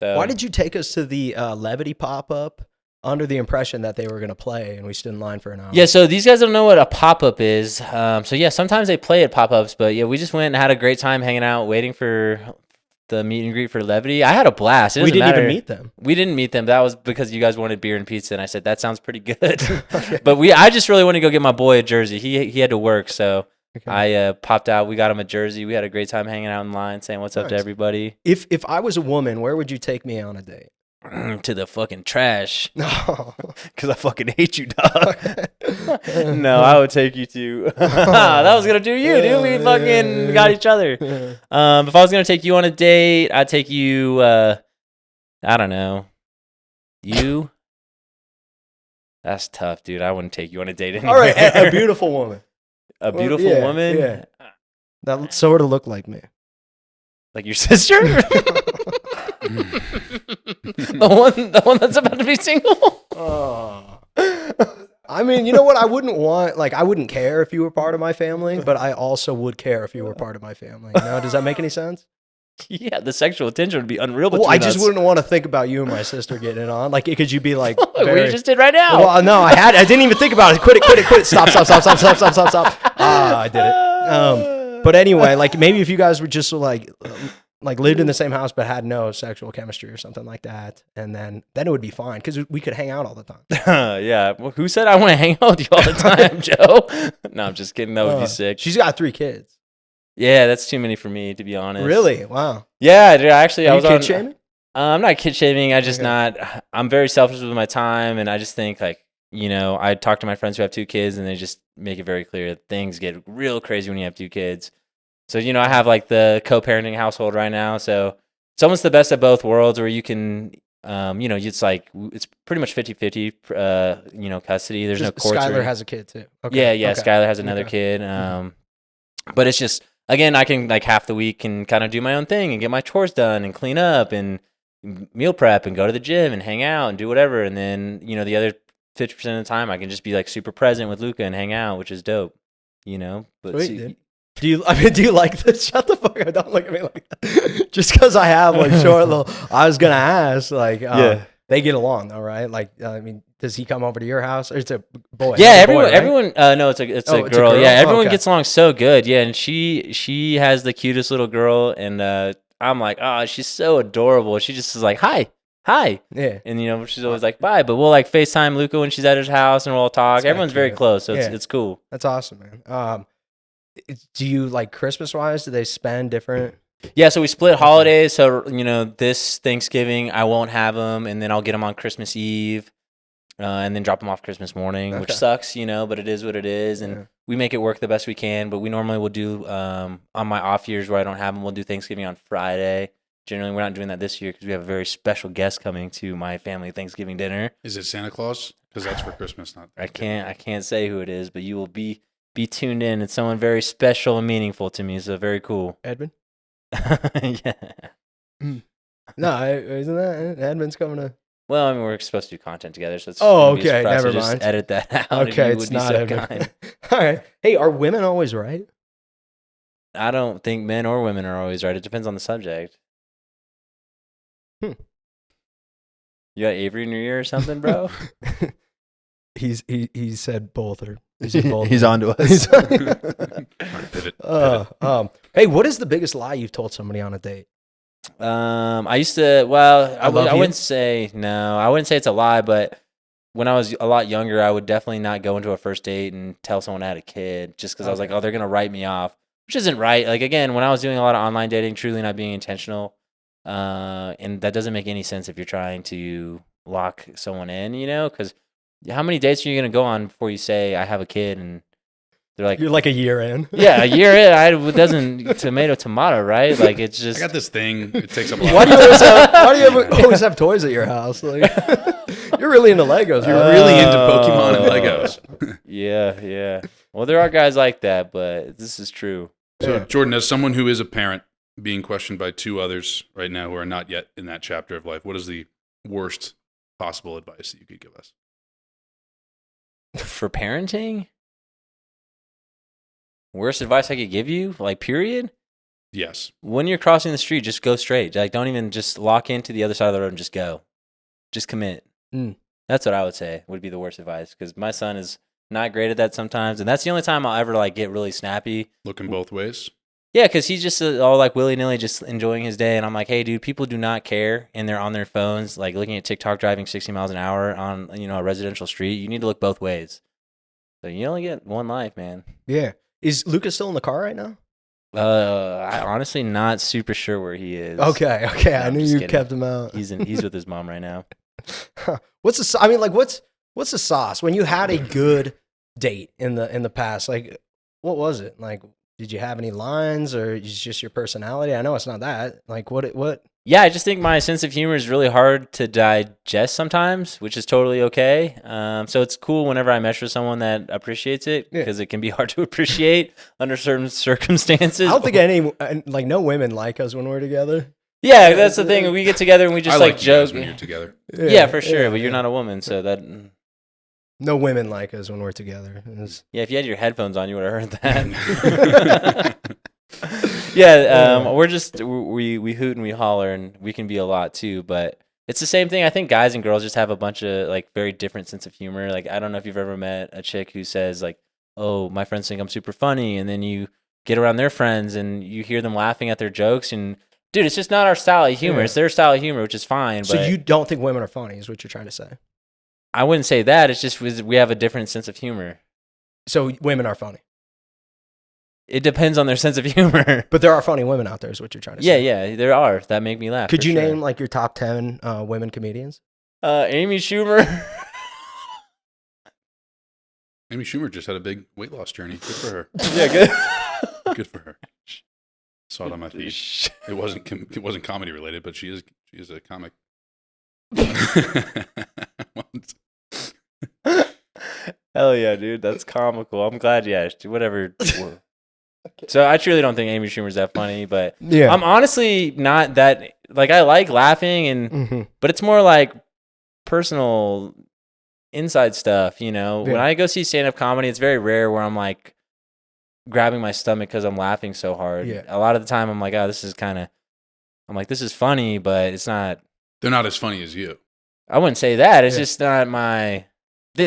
[SPEAKER 2] So,
[SPEAKER 1] Why did you take us to the Levity pop-up under the impression that they were going to play and we stood in line for an hour?
[SPEAKER 2] Yeah, so these guys don't know what a pop-up is. So yeah, sometimes they play at pop-ups, but yeah, we just went and had a great time hanging out, waiting for the meet and greet for Levity. I had a blast.
[SPEAKER 1] We didn't even meet them.
[SPEAKER 2] We didn't meet them. That was because you guys wanted beer and pizza, and I said that sounds pretty good.
[SPEAKER 1] Okay.
[SPEAKER 2] But I just really wanted to go get my boy a jersey. He had to work, so
[SPEAKER 1] Okay.
[SPEAKER 2] I popped out. We got him a jersey. We had a great time hanging out in line, saying what's up to
[SPEAKER 1] Nice.
[SPEAKER 2] everybody.
[SPEAKER 1] If I was a woman, where would you take me on a date?
[SPEAKER 2] To the fucking trash,
[SPEAKER 1] No.
[SPEAKER 2] because I fucking hate you, dog. No, I would take you to. That was gonna do you, dude. We fucking got each other. If I was gonna take you on a date, I'd take you. I don't know. You. That's tough, dude. I wouldn't take you on a date anywhere.
[SPEAKER 1] All right, a beautiful woman.
[SPEAKER 2] A beautiful
[SPEAKER 1] yeah,
[SPEAKER 2] woman.
[SPEAKER 1] yeah. That sort of looked like me.
[SPEAKER 2] Like your sister. the one that's about to be single.
[SPEAKER 1] Oh. I mean, you know what? I wouldn't care if you were part of my family, but I also would care if you were part of my family. You know, does that make any sense?
[SPEAKER 2] Yeah, the sexual attention would be unreal between
[SPEAKER 1] Well, I just
[SPEAKER 2] us.
[SPEAKER 1] wouldn't want to think about you and my sister getting it on. Like, could you be like,
[SPEAKER 2] What
[SPEAKER 1] very-
[SPEAKER 2] you just did right now.
[SPEAKER 1] Well, no, I didn't even think about it. Quit it. Stop. I did it. But anyway, like maybe if you guys were just like lived in the same house but had no sexual chemistry or something like that, and then it would be fine because we could hang out all the time.
[SPEAKER 2] Yeah. Well, who said I want to hang out with you all the time, Joe? No, I'm just kidding. That would be sick.
[SPEAKER 1] She's got 3 kids.
[SPEAKER 2] Yeah, that's too many for me, to be honest.
[SPEAKER 1] Really? Wow.
[SPEAKER 2] Yeah, dude. Actually, I
[SPEAKER 1] Are
[SPEAKER 2] was
[SPEAKER 1] you
[SPEAKER 2] on.
[SPEAKER 1] kid shaming?
[SPEAKER 2] I'm not kid shaming. I just
[SPEAKER 1] Okay.
[SPEAKER 2] not. I'm very selfish with my time, and I just think like I talk to my friends who have 2 kids, and they just make it very clear that things get real crazy when you have 2 kids. So I have like the co-parenting household right now, so it's almost the best of both worlds, where you can, it's like it's pretty much 50-50, custody. There's no court.
[SPEAKER 1] Skylar has a kid too. Okay.
[SPEAKER 2] Yeah.
[SPEAKER 1] Okay.
[SPEAKER 2] Skylar has another
[SPEAKER 1] Okay.
[SPEAKER 2] kid. But it's just, again, I can like half the week and kind of do my own thing and get my chores done and clean up and meal prep and go to the gym and hang out and do whatever. And then, the other 50% of the time I can just be like super present with Luca and hang out, which is dope, But
[SPEAKER 1] Sweet, dude. Do you like this? Shut the fuck up. Don't look at me like that. Just because I have like short little, I was going to ask, like, they get along though, right? Like, does he come over to your house? Or it's a boy?
[SPEAKER 2] Yeah,
[SPEAKER 1] It's a boy, right?
[SPEAKER 2] everyone. No, it's a girl.
[SPEAKER 1] girl?
[SPEAKER 2] Yeah, everyone
[SPEAKER 1] Okay.
[SPEAKER 2] gets along so good. Yeah, and she has the cutest little girl, and I'm like, oh, she's so adorable. She just is like, hi.
[SPEAKER 1] Yeah.
[SPEAKER 2] And she's always like, bye. But we'll like FaceTime Luca when she's at his house, and we'll all talk.
[SPEAKER 1] That's kinda
[SPEAKER 2] Everyone's very
[SPEAKER 1] cute.
[SPEAKER 2] close, so
[SPEAKER 1] Yeah.
[SPEAKER 2] it's cool.
[SPEAKER 1] That's awesome, man. Do you like Christmas wise? Do they spend different?
[SPEAKER 2] Yeah, so we split holidays. So this Thanksgiving I won't have them, and then I'll get them on Christmas Eve, and then drop them off Christmas morning, which
[SPEAKER 1] Okay.
[SPEAKER 2] sucks, but it is what it is, and
[SPEAKER 1] Yeah.
[SPEAKER 2] we make it work the best we can. But we normally will do on my off years where I don't have them, we'll do Thanksgiving on Friday. Generally, we're not doing that this year because we have a very special guest coming to my family Thanksgiving dinner.
[SPEAKER 3] Is it Santa Claus? Because that's for Christmas, not.
[SPEAKER 2] I can't say who it is, but you will be tuned in. It's someone very special and meaningful to me, so very cool.
[SPEAKER 1] Edmund?
[SPEAKER 2] Yeah.
[SPEAKER 1] No, isn't that Edmund's coming to?
[SPEAKER 2] Well, I mean, we're supposed to do content together, so it's
[SPEAKER 1] Oh,
[SPEAKER 2] maybe
[SPEAKER 1] okay,
[SPEAKER 2] for us to
[SPEAKER 1] never
[SPEAKER 2] just
[SPEAKER 1] mind.
[SPEAKER 2] edit that out. if
[SPEAKER 1] Okay,
[SPEAKER 2] you
[SPEAKER 1] it's
[SPEAKER 2] would be
[SPEAKER 1] not
[SPEAKER 2] so
[SPEAKER 1] Edmund.
[SPEAKER 2] kind.
[SPEAKER 1] All right. Hey, are women always right?
[SPEAKER 2] I don't think men or women are always right. It depends on the subject.
[SPEAKER 1] Hmm.
[SPEAKER 2] You got Avery in your ear or something, bro?
[SPEAKER 1] He said both are. He said both.
[SPEAKER 2] He's on to us.
[SPEAKER 3] Pivot.
[SPEAKER 1] Hey, what is the biggest lie you've told somebody on a date?
[SPEAKER 2] I used to. Well, I
[SPEAKER 1] love you?
[SPEAKER 2] wouldn't say no. I wouldn't say it's a lie, but when I was a lot younger, I would definitely not go into a first date and tell someone I had a kid just because I was like,
[SPEAKER 1] Okay.
[SPEAKER 2] oh, they're gonna write me off, which isn't right. Like again, when I was doing a lot of online dating, truly not being intentional, and that doesn't make any sense if you're trying to lock someone in, because how many dates are you gonna go on before you say I have a kid and they're like,
[SPEAKER 1] You're like a year in.
[SPEAKER 2] yeah, a year in, it doesn't tomato, right? Like it's
[SPEAKER 3] I
[SPEAKER 2] just.
[SPEAKER 3] got this thing. It takes up a lot.
[SPEAKER 1] Why do you always have toys at your house? Like, you're really into Legos.
[SPEAKER 3] You're
[SPEAKER 1] right?
[SPEAKER 3] really into Pokemon and Legos.
[SPEAKER 2] Yeah. Well, there are guys like that, but this is true.
[SPEAKER 3] So,
[SPEAKER 1] Yeah.
[SPEAKER 3] Jordan, as someone who is a parent being questioned by 2 others right now who are not yet in that chapter of life, what is the worst possible advice that you could give us?
[SPEAKER 2] For parenting? Worst advice I could give you, like, period?
[SPEAKER 3] Yes.
[SPEAKER 2] When you're crossing the street, just go straight. Like, don't even just lock into the other side of the road and just go. Just commit. That's what I would say would be the worst advice, because my son is not great at that sometimes, and that's the only time I'll ever like get really snappy.
[SPEAKER 3] Looking both ways.
[SPEAKER 2] Yeah, because he's just all like willy-nilly just enjoying his day, and I'm like, hey, dude, people do not care, and they're on their phones, like looking at TikTok driving 60 miles an hour on, you know, a residential street. You need to look both ways. So you only get one life, man.
[SPEAKER 1] Yeah. Is Lucas still in the car right now?
[SPEAKER 2] I honestly not super sure where he is.
[SPEAKER 1] Okay.
[SPEAKER 2] No,
[SPEAKER 1] I
[SPEAKER 2] I'm
[SPEAKER 1] knew
[SPEAKER 2] just
[SPEAKER 1] you
[SPEAKER 2] kidding.
[SPEAKER 1] kept him out.
[SPEAKER 2] He's with his mom right now.
[SPEAKER 1] What's the sauce when you had a good date in the past? Like, what was it? Like, did you have any lines, or is it just your personality? I know it's not that. Like, what?
[SPEAKER 2] Yeah, I just think my sense of humor is really hard to digest sometimes, which is totally okay. So it's cool whenever I mesh with someone that appreciates it, because it can be hard to appreciate under certain circumstances.
[SPEAKER 1] I don't think no women like us when we're together.
[SPEAKER 2] Yeah, that's the thing. We get together and we just
[SPEAKER 3] I
[SPEAKER 2] like
[SPEAKER 3] like you
[SPEAKER 2] joke.
[SPEAKER 3] guys when you're together.
[SPEAKER 2] Yeah, for sure. But you're not a woman, so that.
[SPEAKER 1] No women like us when we're together.
[SPEAKER 2] Yeah, if you had your headphones on, you would have heard that. Yeah, we're just we hoot and we holler, and we can be a lot too. But it's the same thing. I think guys and girls just have a bunch of like very different sense of humor. Like, I don't know if you've ever met a chick who says like, "Oh, my friends think I'm super funny," and then you get around their friends and you hear them laughing at their jokes, and dude, it's just not our style of humor. Yeah. It's their style of humor, which is fine.
[SPEAKER 1] So
[SPEAKER 2] but
[SPEAKER 1] you don't think women are funny, is what you're trying to say?
[SPEAKER 2] I wouldn't say that. It's just we have a different sense of humor.
[SPEAKER 1] So women are funny.
[SPEAKER 2] It depends on their sense of humor.
[SPEAKER 1] But there are funny women out there, is what you're trying to say.
[SPEAKER 2] Yeah, there are that make me laugh.
[SPEAKER 1] Could you name like your top 10 women comedians?
[SPEAKER 2] Amy Schumer.
[SPEAKER 3] Amy Schumer just had a big weight loss journey. Good for her.
[SPEAKER 2] Yeah, good.
[SPEAKER 3] Good for her. Saw it on my feed. It wasn't comedy related, but she is a comic.
[SPEAKER 2] Hell yeah, dude. That's comical. I'm glad you asked. Whatever. So I truly don't think Amy Schumer's that funny, but yeah. I'm honestly not that, like, I like laughing, and but it's more like personal inside stuff, you know? Yeah. When I go see stand-up comedy, it's very rare where I'm like grabbing my stomach because I'm laughing so hard. Yeah. A lot of the time I'm like, this is funny, but it's not.
[SPEAKER 3] They're not as funny as you.
[SPEAKER 2] I wouldn't say that. It's just not my.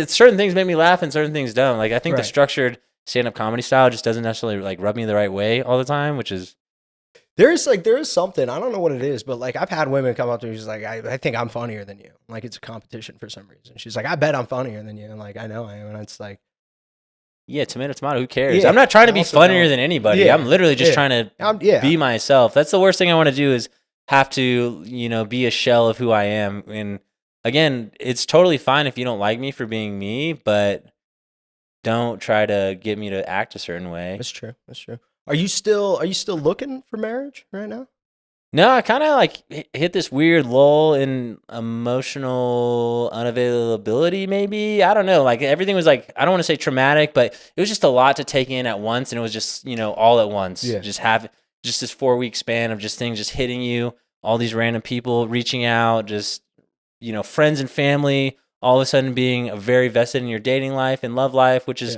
[SPEAKER 2] Certain things make me laugh and certain things don't. Like, I think the structured stand-up comedy style just doesn't necessarily like rub me the right way all the time, which is.
[SPEAKER 1] There is something, I don't know what it is, but like I've had women come up to me, she's like, I think I'm funnier than you. Like, it's a competition for some reason. She's like, I bet I'm funnier than you. And like, I know I am. And it's like.
[SPEAKER 2] Yeah, tomato, who cares? Yeah, I'm not trying to be funnier than anybody. Yeah, I'm literally just trying to be myself. That's the worst thing I want to do, is have to, be a shell of who I am. And again, it's totally fine if you don't like me for being me, but don't try to get me to act a certain way.
[SPEAKER 1] That's true. Are you still looking for marriage right now?
[SPEAKER 2] No, I kind of like hit this weird lull in emotional unavailability, maybe. I don't know. Like, everything was like, I don't want to say traumatic, but it was just a lot to take in at once. And it was just, all at once. Yeah. Just this 4-week span of just things just hitting you, all these random people reaching out, just, friends and family, all of a sudden being very vested in your dating life and love life, which is,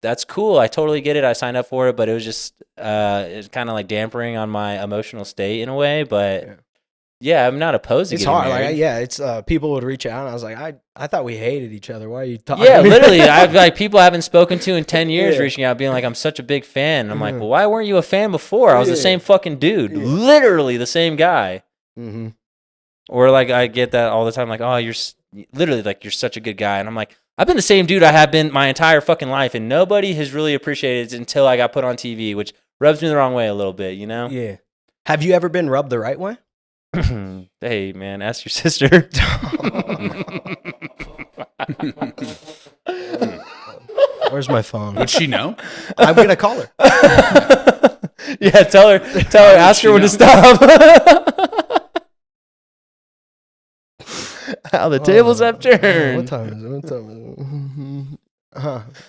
[SPEAKER 2] that's cool. I totally get it. I signed up for it, but it was just, it's kind of like dampering on my emotional state in a way. But yeah, I'm not opposed to
[SPEAKER 1] it's
[SPEAKER 2] getting
[SPEAKER 1] hard.
[SPEAKER 2] married.
[SPEAKER 1] Like, it's people would reach out, and I was like, I thought we hated each other. Why are you talking?
[SPEAKER 2] Yeah, literally. I've like people I haven't spoken to in 10 years reaching out, being like, I'm such a big fan. And I'm like, well, why weren't you a fan before? I was the same fucking dude, literally the same guy. Mm-hmm. Or like, I get that all the time, like, oh, you're literally like, you're such a good guy. And I'm like, I've been the same dude I have been my entire fucking life, and nobody has really appreciated it until I got put on TV, which rubs me the wrong way a little bit,
[SPEAKER 1] Yeah. Have you ever been rubbed the right way?
[SPEAKER 2] Hey, man, ask your sister.
[SPEAKER 1] Where's my phone?
[SPEAKER 3] Would she know?
[SPEAKER 1] I'm going to call her.
[SPEAKER 2] Yeah, tell her, ask her when to stop. How the tables have turned.
[SPEAKER 1] What time is it?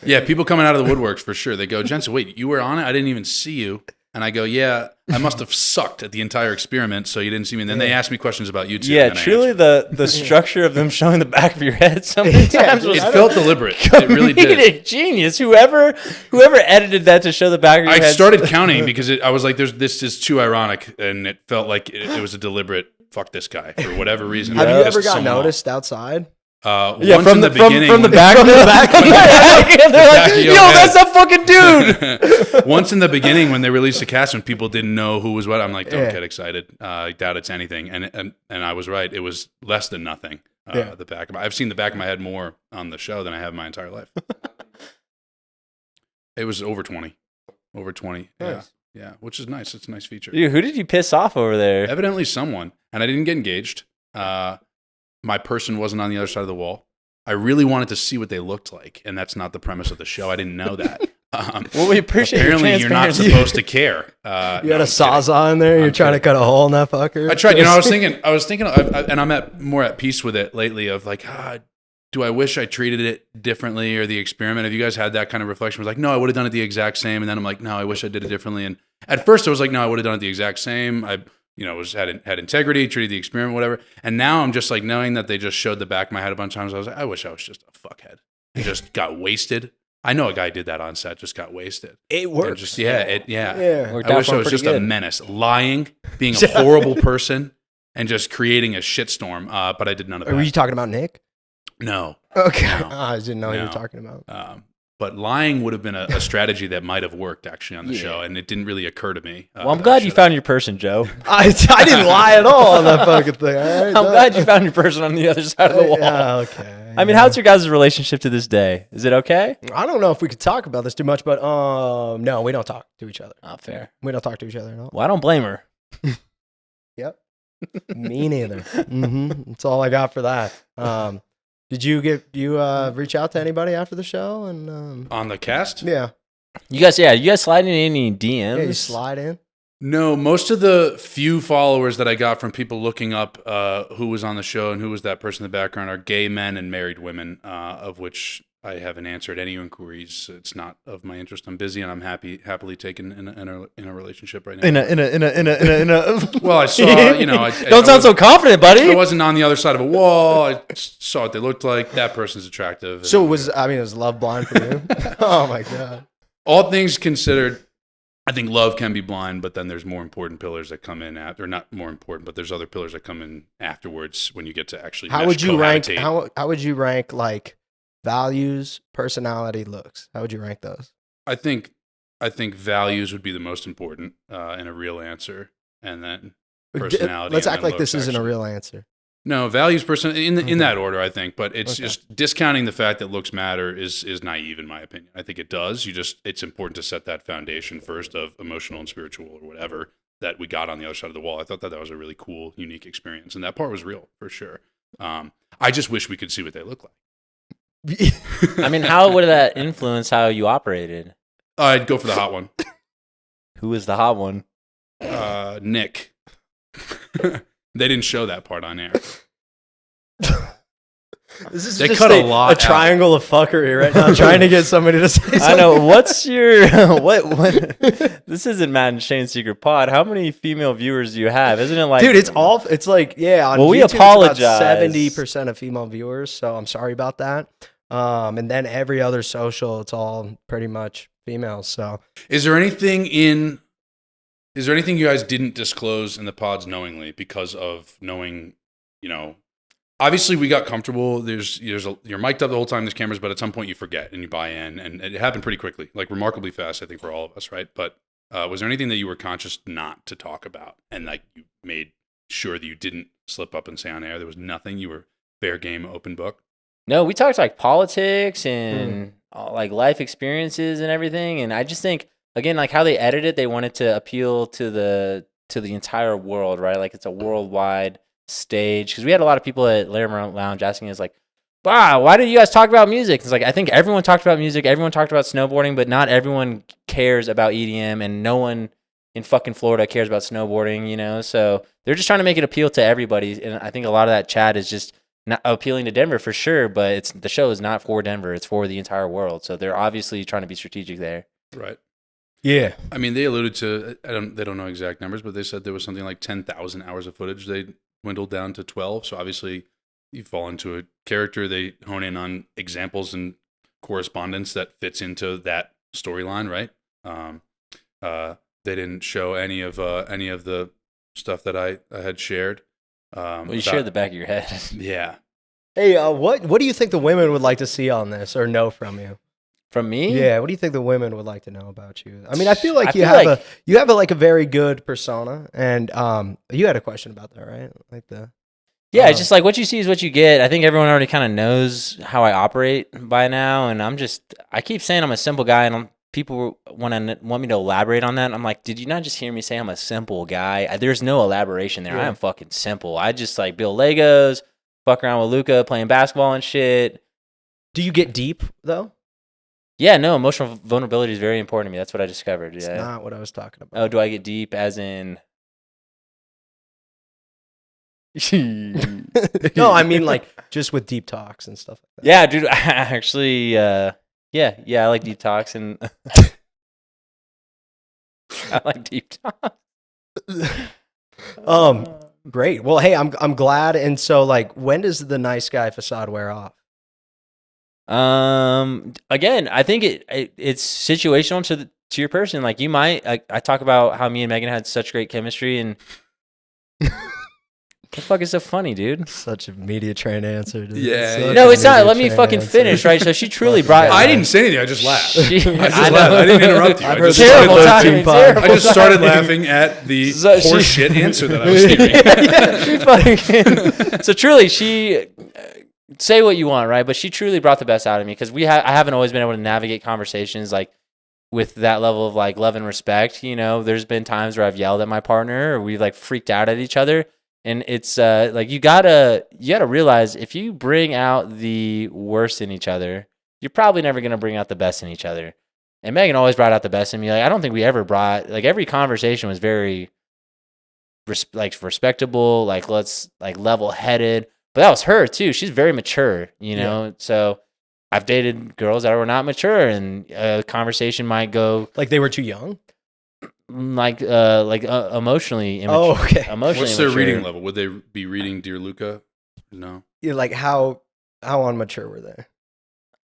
[SPEAKER 3] Yeah, people coming out of the woodworks for sure. They go, Jensen, wait, you were on it? I didn't even see you. And I go, yeah, I must have sucked at the entire experiment, so you didn't see me. And then they asked me questions about you two.
[SPEAKER 2] Yeah,
[SPEAKER 3] and then I
[SPEAKER 2] truly
[SPEAKER 3] answered.
[SPEAKER 2] the structure of them showing the back of your head so many times was
[SPEAKER 3] It felt deliberate. It really did.
[SPEAKER 2] comedic genius. Whoever edited that to show the back of your
[SPEAKER 3] I
[SPEAKER 2] head.
[SPEAKER 3] started counting because I was like, this is too ironic. And it felt like it was a deliberate, fuck this guy, for whatever reason.
[SPEAKER 1] Have you
[SPEAKER 3] Pissed
[SPEAKER 1] ever got
[SPEAKER 3] someone off.
[SPEAKER 1] noticed outside?
[SPEAKER 2] Yeah,
[SPEAKER 3] Once
[SPEAKER 2] from
[SPEAKER 3] in
[SPEAKER 2] the
[SPEAKER 3] beginning,
[SPEAKER 2] from the
[SPEAKER 3] when-
[SPEAKER 2] back.
[SPEAKER 1] From the back.
[SPEAKER 2] They're like,
[SPEAKER 3] of
[SPEAKER 2] yo,
[SPEAKER 3] your head."
[SPEAKER 2] that's that fucking dude.
[SPEAKER 3] Once in the beginning when they released the cast and people didn't know who was what, I'm like, don't
[SPEAKER 1] Yeah.
[SPEAKER 3] get excited. I doubt it's anything. And I was right. It was less than nothing.
[SPEAKER 1] Yeah.
[SPEAKER 3] The back of I've seen the back of my head more on the show than I have my entire life. It was over 20. Over 20.
[SPEAKER 1] Nice.
[SPEAKER 3] Yeah, which is nice. It's a nice feature.
[SPEAKER 2] Dude, who did you piss off over there?
[SPEAKER 3] Evidently someone. And I didn't get engaged. My person wasn't on the other side of the wall. I really wanted to see what they looked like, and that's not the premise of the show. I didn't know that.
[SPEAKER 2] Well, we appreciate
[SPEAKER 3] Apparently,
[SPEAKER 2] your
[SPEAKER 3] you're not
[SPEAKER 2] transparency.
[SPEAKER 3] supposed to care.
[SPEAKER 1] You
[SPEAKER 3] No,
[SPEAKER 1] had
[SPEAKER 3] I'm
[SPEAKER 1] a sawzall in there. You're
[SPEAKER 3] I'm
[SPEAKER 1] trying to
[SPEAKER 3] kidding.
[SPEAKER 1] cut a hole in that fucker.
[SPEAKER 3] I tried. I was thinking, and I'm more at peace with it lately. Of like, do I wish I treated it differently or the experiment? Have you guys had that kind of reflection? I was like, no, I would have done it the exact same. And then I'm like, no, I wish I did it differently. And at first, I was like, no, I would have done it the exact same. I had integrity, treated the experiment, whatever. And now I'm just like knowing that they just showed the back of my head a bunch of times. I was like, I wish I was just a fuckhead. And just got wasted. I know a guy did that on set, just got wasted.
[SPEAKER 1] It
[SPEAKER 3] And
[SPEAKER 1] works.
[SPEAKER 3] just,
[SPEAKER 1] Yeah.
[SPEAKER 2] Worked
[SPEAKER 3] I
[SPEAKER 2] out
[SPEAKER 3] wish
[SPEAKER 2] for
[SPEAKER 3] I
[SPEAKER 2] him
[SPEAKER 3] was
[SPEAKER 2] pretty
[SPEAKER 3] just a
[SPEAKER 2] good.
[SPEAKER 3] menace, lying, being a horrible person, and just creating a shitstorm. But I did none of that.
[SPEAKER 1] Were you talking about Nick?
[SPEAKER 3] No.
[SPEAKER 1] Okay.
[SPEAKER 3] No.
[SPEAKER 1] I didn't know who you
[SPEAKER 3] No.
[SPEAKER 1] were talking about.
[SPEAKER 3] But lying would have been a strategy that might have worked actually on the show, and it didn't really occur to me.
[SPEAKER 2] Well, I'm glad you found your person, Joe.
[SPEAKER 1] I didn't lie at all on that fucking thing. All right?
[SPEAKER 2] I'm glad you found your person on the other side of the wall.
[SPEAKER 1] Yeah, okay.
[SPEAKER 2] I mean, how's your guys' relationship to this day? Is it okay?
[SPEAKER 1] I don't know if we could talk about this too much, but no, we don't talk to each other.
[SPEAKER 2] Not fair.
[SPEAKER 1] We don't talk to each other at all.
[SPEAKER 2] Well, I don't blame her.
[SPEAKER 1] Yep. Me neither. That's all I got for that. Did you reach out to anybody after the show? And
[SPEAKER 3] On the cast?
[SPEAKER 1] yeah,
[SPEAKER 2] You guys slide in any DMs?
[SPEAKER 1] yeah, you slide in.
[SPEAKER 3] No, most of the few followers that I got from people looking up who was on the show and who was that person in the background are gay men and married women, of which I haven't answered any inquiries. It's not of my interest. I'm busy and I'm happily taken in a relationship right now.
[SPEAKER 2] In a.
[SPEAKER 3] Well, I saw,
[SPEAKER 2] Don't sound so confident, buddy.
[SPEAKER 3] I wasn't on the other side of a wall. I saw what they looked like. That person's attractive.
[SPEAKER 1] So
[SPEAKER 3] And
[SPEAKER 1] it was love blind for you? Oh my god.
[SPEAKER 3] all things considered, I think love can be blind, but then there's more important pillars that come in after. Not more important, but there's other pillars that come in afterwards when you get to actually.
[SPEAKER 1] How would you rank? How would you rank like values, personality, looks? How would you rank those?
[SPEAKER 3] I think values would be the most important in a real answer, and then personality.
[SPEAKER 1] Let's
[SPEAKER 3] and
[SPEAKER 1] act
[SPEAKER 3] then
[SPEAKER 1] like this
[SPEAKER 3] looks,
[SPEAKER 1] isn't a
[SPEAKER 3] actually.
[SPEAKER 1] real answer.
[SPEAKER 3] No, values, person in
[SPEAKER 1] Okay.
[SPEAKER 3] that order, I think. But it's
[SPEAKER 1] Okay.
[SPEAKER 3] just discounting the fact that looks matter is naive in my opinion. I think it does. It's important to set that foundation first of emotional and spiritual or whatever that we got on the other side of the wall. I thought that was a really cool, unique experience, and that part was real for sure. I just wish we could see what they look like.
[SPEAKER 2] I mean, how would that influence how you operated?
[SPEAKER 3] I'd go for the hot one,
[SPEAKER 2] Who was the hot one?
[SPEAKER 3] Nick. They didn't show that part on air.
[SPEAKER 1] This is
[SPEAKER 3] They
[SPEAKER 1] just
[SPEAKER 3] cut a lot
[SPEAKER 1] a
[SPEAKER 3] out.
[SPEAKER 1] triangle of fuckery right now, trying to get somebody to say something.
[SPEAKER 2] I know. What's your what? This isn't Matt and Shane's secret pod. How many female viewers do you have? Isn't it like,
[SPEAKER 1] Dude, it's all. It's like, yeah. On
[SPEAKER 2] Well, we
[SPEAKER 1] YouTube,
[SPEAKER 2] apologize.
[SPEAKER 1] 70% of female viewers, so I'm sorry about that. And then every other social, it's all pretty much females. So
[SPEAKER 3] Is there anything you guys didn't disclose in the pods knowingly because of knowing, obviously we got comfortable. You're mic'd up the whole time, there's cameras, but at some point you forget and you buy in, and it happened pretty quickly, like remarkably fast, I think, for all of us, right? But was there anything that you were conscious not to talk about and like you made sure that you didn't slip up and say on air? There was nothing. You were fair game, open book.
[SPEAKER 2] No, we talked like politics and like life experiences and everything. And I just think, again, like how they edited, they wanted to appeal to the entire world, right? Like it's a worldwide stage. Because we had a lot of people at Larimer Lounge asking us like, wow, why did you guys talk about music? It's like, I think everyone talked about music. Everyone talked about snowboarding, but not everyone cares about EDM, and no one in fucking Florida cares about snowboarding, So they're just trying to make it appeal to everybody. And I think a lot of that chat is just not appealing to Denver for sure, but the show is not for Denver. It's for the entire world. So they're obviously trying to be strategic there.
[SPEAKER 3] Right.
[SPEAKER 1] Yeah.
[SPEAKER 3] I mean, they alluded to, they don't know exact numbers, but they said there was something like 10,000 hours of footage they dwindled down to 12. So obviously you fall into a character, they hone in on examples and correspondence that fits into that storyline, right? They didn't show any of the stuff that I had shared.
[SPEAKER 2] Well, you shared the back of your head.
[SPEAKER 3] Yeah.
[SPEAKER 1] Hey, what do you think the women would like to see on this or know from you?
[SPEAKER 2] From me?
[SPEAKER 1] Yeah, what do you think the women would like to know about you? I mean, I feel like
[SPEAKER 2] I
[SPEAKER 1] you
[SPEAKER 2] feel
[SPEAKER 1] have
[SPEAKER 2] like-
[SPEAKER 1] you have a very good persona, and you had a question about that, right? Like the
[SPEAKER 2] Yeah, it's just like what you see is what you get. I think everyone already kind of knows how I operate by now, and I keep saying I'm a simple guy, and people want me to elaborate on that. I'm like, did you not just hear me say I'm a simple guy? There's no elaboration there.
[SPEAKER 1] Yeah.
[SPEAKER 2] I am fucking simple. I just like build Legos, fuck around with Luca, playing basketball and shit.
[SPEAKER 1] Do you get deep though?
[SPEAKER 2] Yeah, no, emotional vulnerability is very important to me. That's what I discovered.
[SPEAKER 1] It's
[SPEAKER 2] Yeah.
[SPEAKER 1] not what I was talking about.
[SPEAKER 2] Oh, do I get deep as in?
[SPEAKER 1] No, I mean like just with deep talks and stuff like that.
[SPEAKER 2] Yeah, dude. I actually, yeah, I like deep talks and I like deep talks.
[SPEAKER 1] Great. Well, hey, I'm glad. And so, like, when does the nice guy facade wear off?
[SPEAKER 2] Again, I think it's situational to your person. Like you might, I talk about how me and Megan had such great chemistry, and the fuck is so funny, dude?
[SPEAKER 1] Such a media trained answer. Dude.
[SPEAKER 3] Yeah,
[SPEAKER 1] Such
[SPEAKER 2] No,
[SPEAKER 1] a
[SPEAKER 2] it's not.
[SPEAKER 1] media
[SPEAKER 2] Let me
[SPEAKER 1] trained
[SPEAKER 2] fucking
[SPEAKER 1] answer.
[SPEAKER 2] finish, right? So she truly brought.
[SPEAKER 3] I didn't say anything. I just laughed.
[SPEAKER 2] She-
[SPEAKER 3] I just
[SPEAKER 2] I
[SPEAKER 3] laughed.
[SPEAKER 2] know.
[SPEAKER 3] I didn't interrupt you.
[SPEAKER 1] I've
[SPEAKER 3] I
[SPEAKER 1] heard
[SPEAKER 3] just
[SPEAKER 1] this
[SPEAKER 2] Terrible
[SPEAKER 3] started,
[SPEAKER 2] timing.
[SPEAKER 1] timing.
[SPEAKER 3] I just started
[SPEAKER 2] timing.
[SPEAKER 3] laughing at the
[SPEAKER 2] So she-
[SPEAKER 3] horseshit answer that I was giving.
[SPEAKER 2] She fucking. So truly, she say what you want, right? But she truly brought the best out of me because I haven't always been able to navigate conversations like with that level of like love and respect. You know, there's been times where I've yelled at my partner or we've like freaked out at each other, and it's like you gotta realize if you bring out the worst in each other, you're probably never gonna bring out the best in each other. And Megan always brought out the best in me. Like I don't think we ever brought like every conversation was very respectable, like let's like level headed. But that was her too. She's very mature, you know. Yeah. So I've dated girls that were not mature, and a conversation might go
[SPEAKER 1] like they were too young,
[SPEAKER 2] like emotionally immature.
[SPEAKER 1] Oh, okay.
[SPEAKER 2] Emotionally
[SPEAKER 3] What's their
[SPEAKER 2] immature.
[SPEAKER 3] reading level? Would they be reading Dear Luca? No.
[SPEAKER 1] Yeah, like how unmature were they?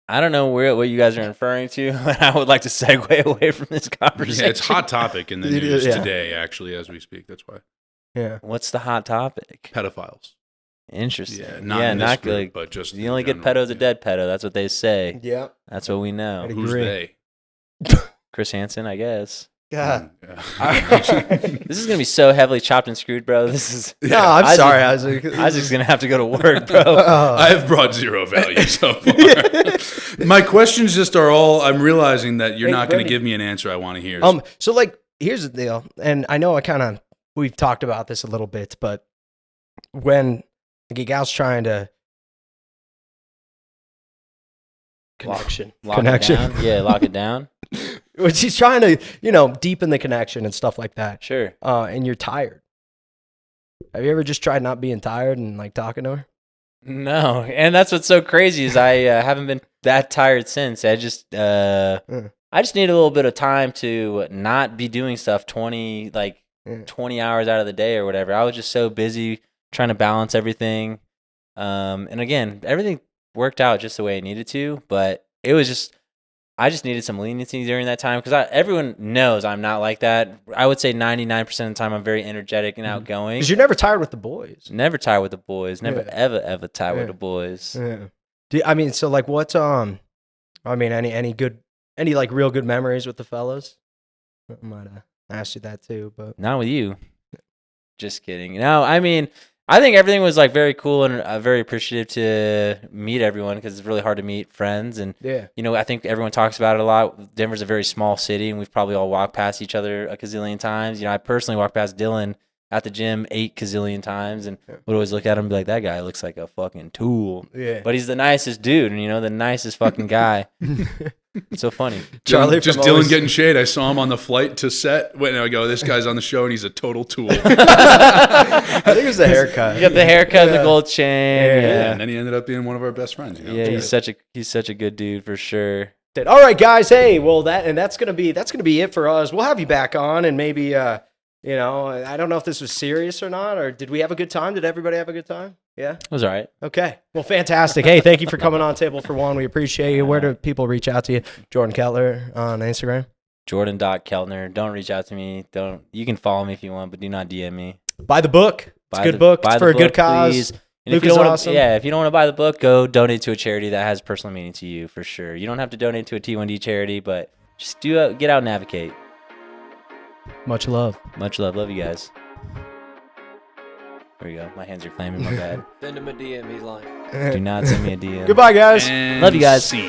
[SPEAKER 2] I don't know what you guys are referring to. I would like to segue away from this conversation.
[SPEAKER 3] Yeah, it's a hot topic in the news today, actually, as we speak. That's why.
[SPEAKER 1] Yeah.
[SPEAKER 2] What's the hot topic?
[SPEAKER 3] Pedophiles.
[SPEAKER 2] Interesting.
[SPEAKER 3] Yeah, not group,
[SPEAKER 2] good.
[SPEAKER 3] But just
[SPEAKER 2] the only good pedo's a dead pedo. That's what they say.
[SPEAKER 1] Yeah.
[SPEAKER 2] That's what we know.
[SPEAKER 3] Who's they?
[SPEAKER 2] Chris Hansen, I guess.
[SPEAKER 1] God.
[SPEAKER 2] This is gonna be so heavily chopped and screwed, bro. This is.
[SPEAKER 1] No, I'm sorry, Isaac.
[SPEAKER 2] Isaac's gonna have to go to work, bro.
[SPEAKER 3] I have brought zero value so far. My questions just are all. I'm realizing that you're not going to give me an answer I want to hear.
[SPEAKER 1] So like, here's the deal, and I know we've talked about this a little bit, but when the gal's trying to connection.
[SPEAKER 2] Lock it down. Yeah, lock it down.
[SPEAKER 1] When she's trying to, deepen the connection and stuff like that.
[SPEAKER 2] Sure.
[SPEAKER 1] And you're tired. Have you ever just tried not being tired and like talking to her?
[SPEAKER 2] No, and that's what's so crazy is I haven't been that tired since. I just need a little bit of time to not be doing stuff 20 hours out of the day or whatever. I was just so busy trying to balance everything. And again, everything worked out just the way it needed to, but it was just I just needed some leniency during that time because everyone knows I'm not like that. I would say 99% of the time I'm very energetic and outgoing.
[SPEAKER 1] Because you're never tired with the boys.
[SPEAKER 2] Never tired with the boys. Never ever tired with the boys.
[SPEAKER 1] Yeah. So like what's any like real good memories with the fellas? I might have asked you that too, but
[SPEAKER 2] not with you. Just kidding. No, I mean, I think everything was like very cool and very appreciative to meet everyone because it's really hard to meet friends. And, I think everyone talks about it a lot. Denver's a very small city and we've probably all walked past each other a gazillion times. I personally walked past Dylan at the gym 8 gazillion times and would always look at him and be like, that guy looks like a fucking tool.
[SPEAKER 1] Yeah.
[SPEAKER 2] But he's the nicest dude and, the nicest fucking guy. It's so funny.
[SPEAKER 1] Charlie,
[SPEAKER 3] Dylan getting shade. I saw him on the flight to set. Wait, I go, this guy's on the show and he's a total tool.
[SPEAKER 1] I think it was the haircut.
[SPEAKER 2] You got the haircut and the gold chain.
[SPEAKER 3] Yeah, and then he ended up being one of our best friends.
[SPEAKER 2] Yeah, he's such a good dude for sure.
[SPEAKER 1] All right, guys. Hey, well, that's gonna be it for us. We'll have you back on, and maybe I don't know if this was serious or not, or did we have a good time? Did everybody have a good time? Yeah,
[SPEAKER 2] It was all right.
[SPEAKER 1] okay. Well, fantastic. Hey, thank you for coming on Table for One. We appreciate you. Where do people reach out to you? Jordan Keltner on Instagram.
[SPEAKER 2] Jordan.Keltner. Don't reach out to me. You can follow me if you want, but do not DM me.
[SPEAKER 1] Buy the book. It's a good book. It's for a good cause.
[SPEAKER 2] Please. And
[SPEAKER 1] Luke
[SPEAKER 2] if you
[SPEAKER 1] is
[SPEAKER 2] don't
[SPEAKER 1] awesome.
[SPEAKER 2] if you don't want to buy the book, go donate to a charity that has personal meaning to you for sure. You don't have to donate to a T1D charity, but just get out and advocate.
[SPEAKER 1] Much love.
[SPEAKER 2] Much love. Love you guys. There we go. My hands are clamming. My bad.
[SPEAKER 4] Send him a DM. He's lying.
[SPEAKER 2] Do not send me a DM.
[SPEAKER 1] Goodbye, guys.
[SPEAKER 3] And
[SPEAKER 2] Love you guys.
[SPEAKER 3] see.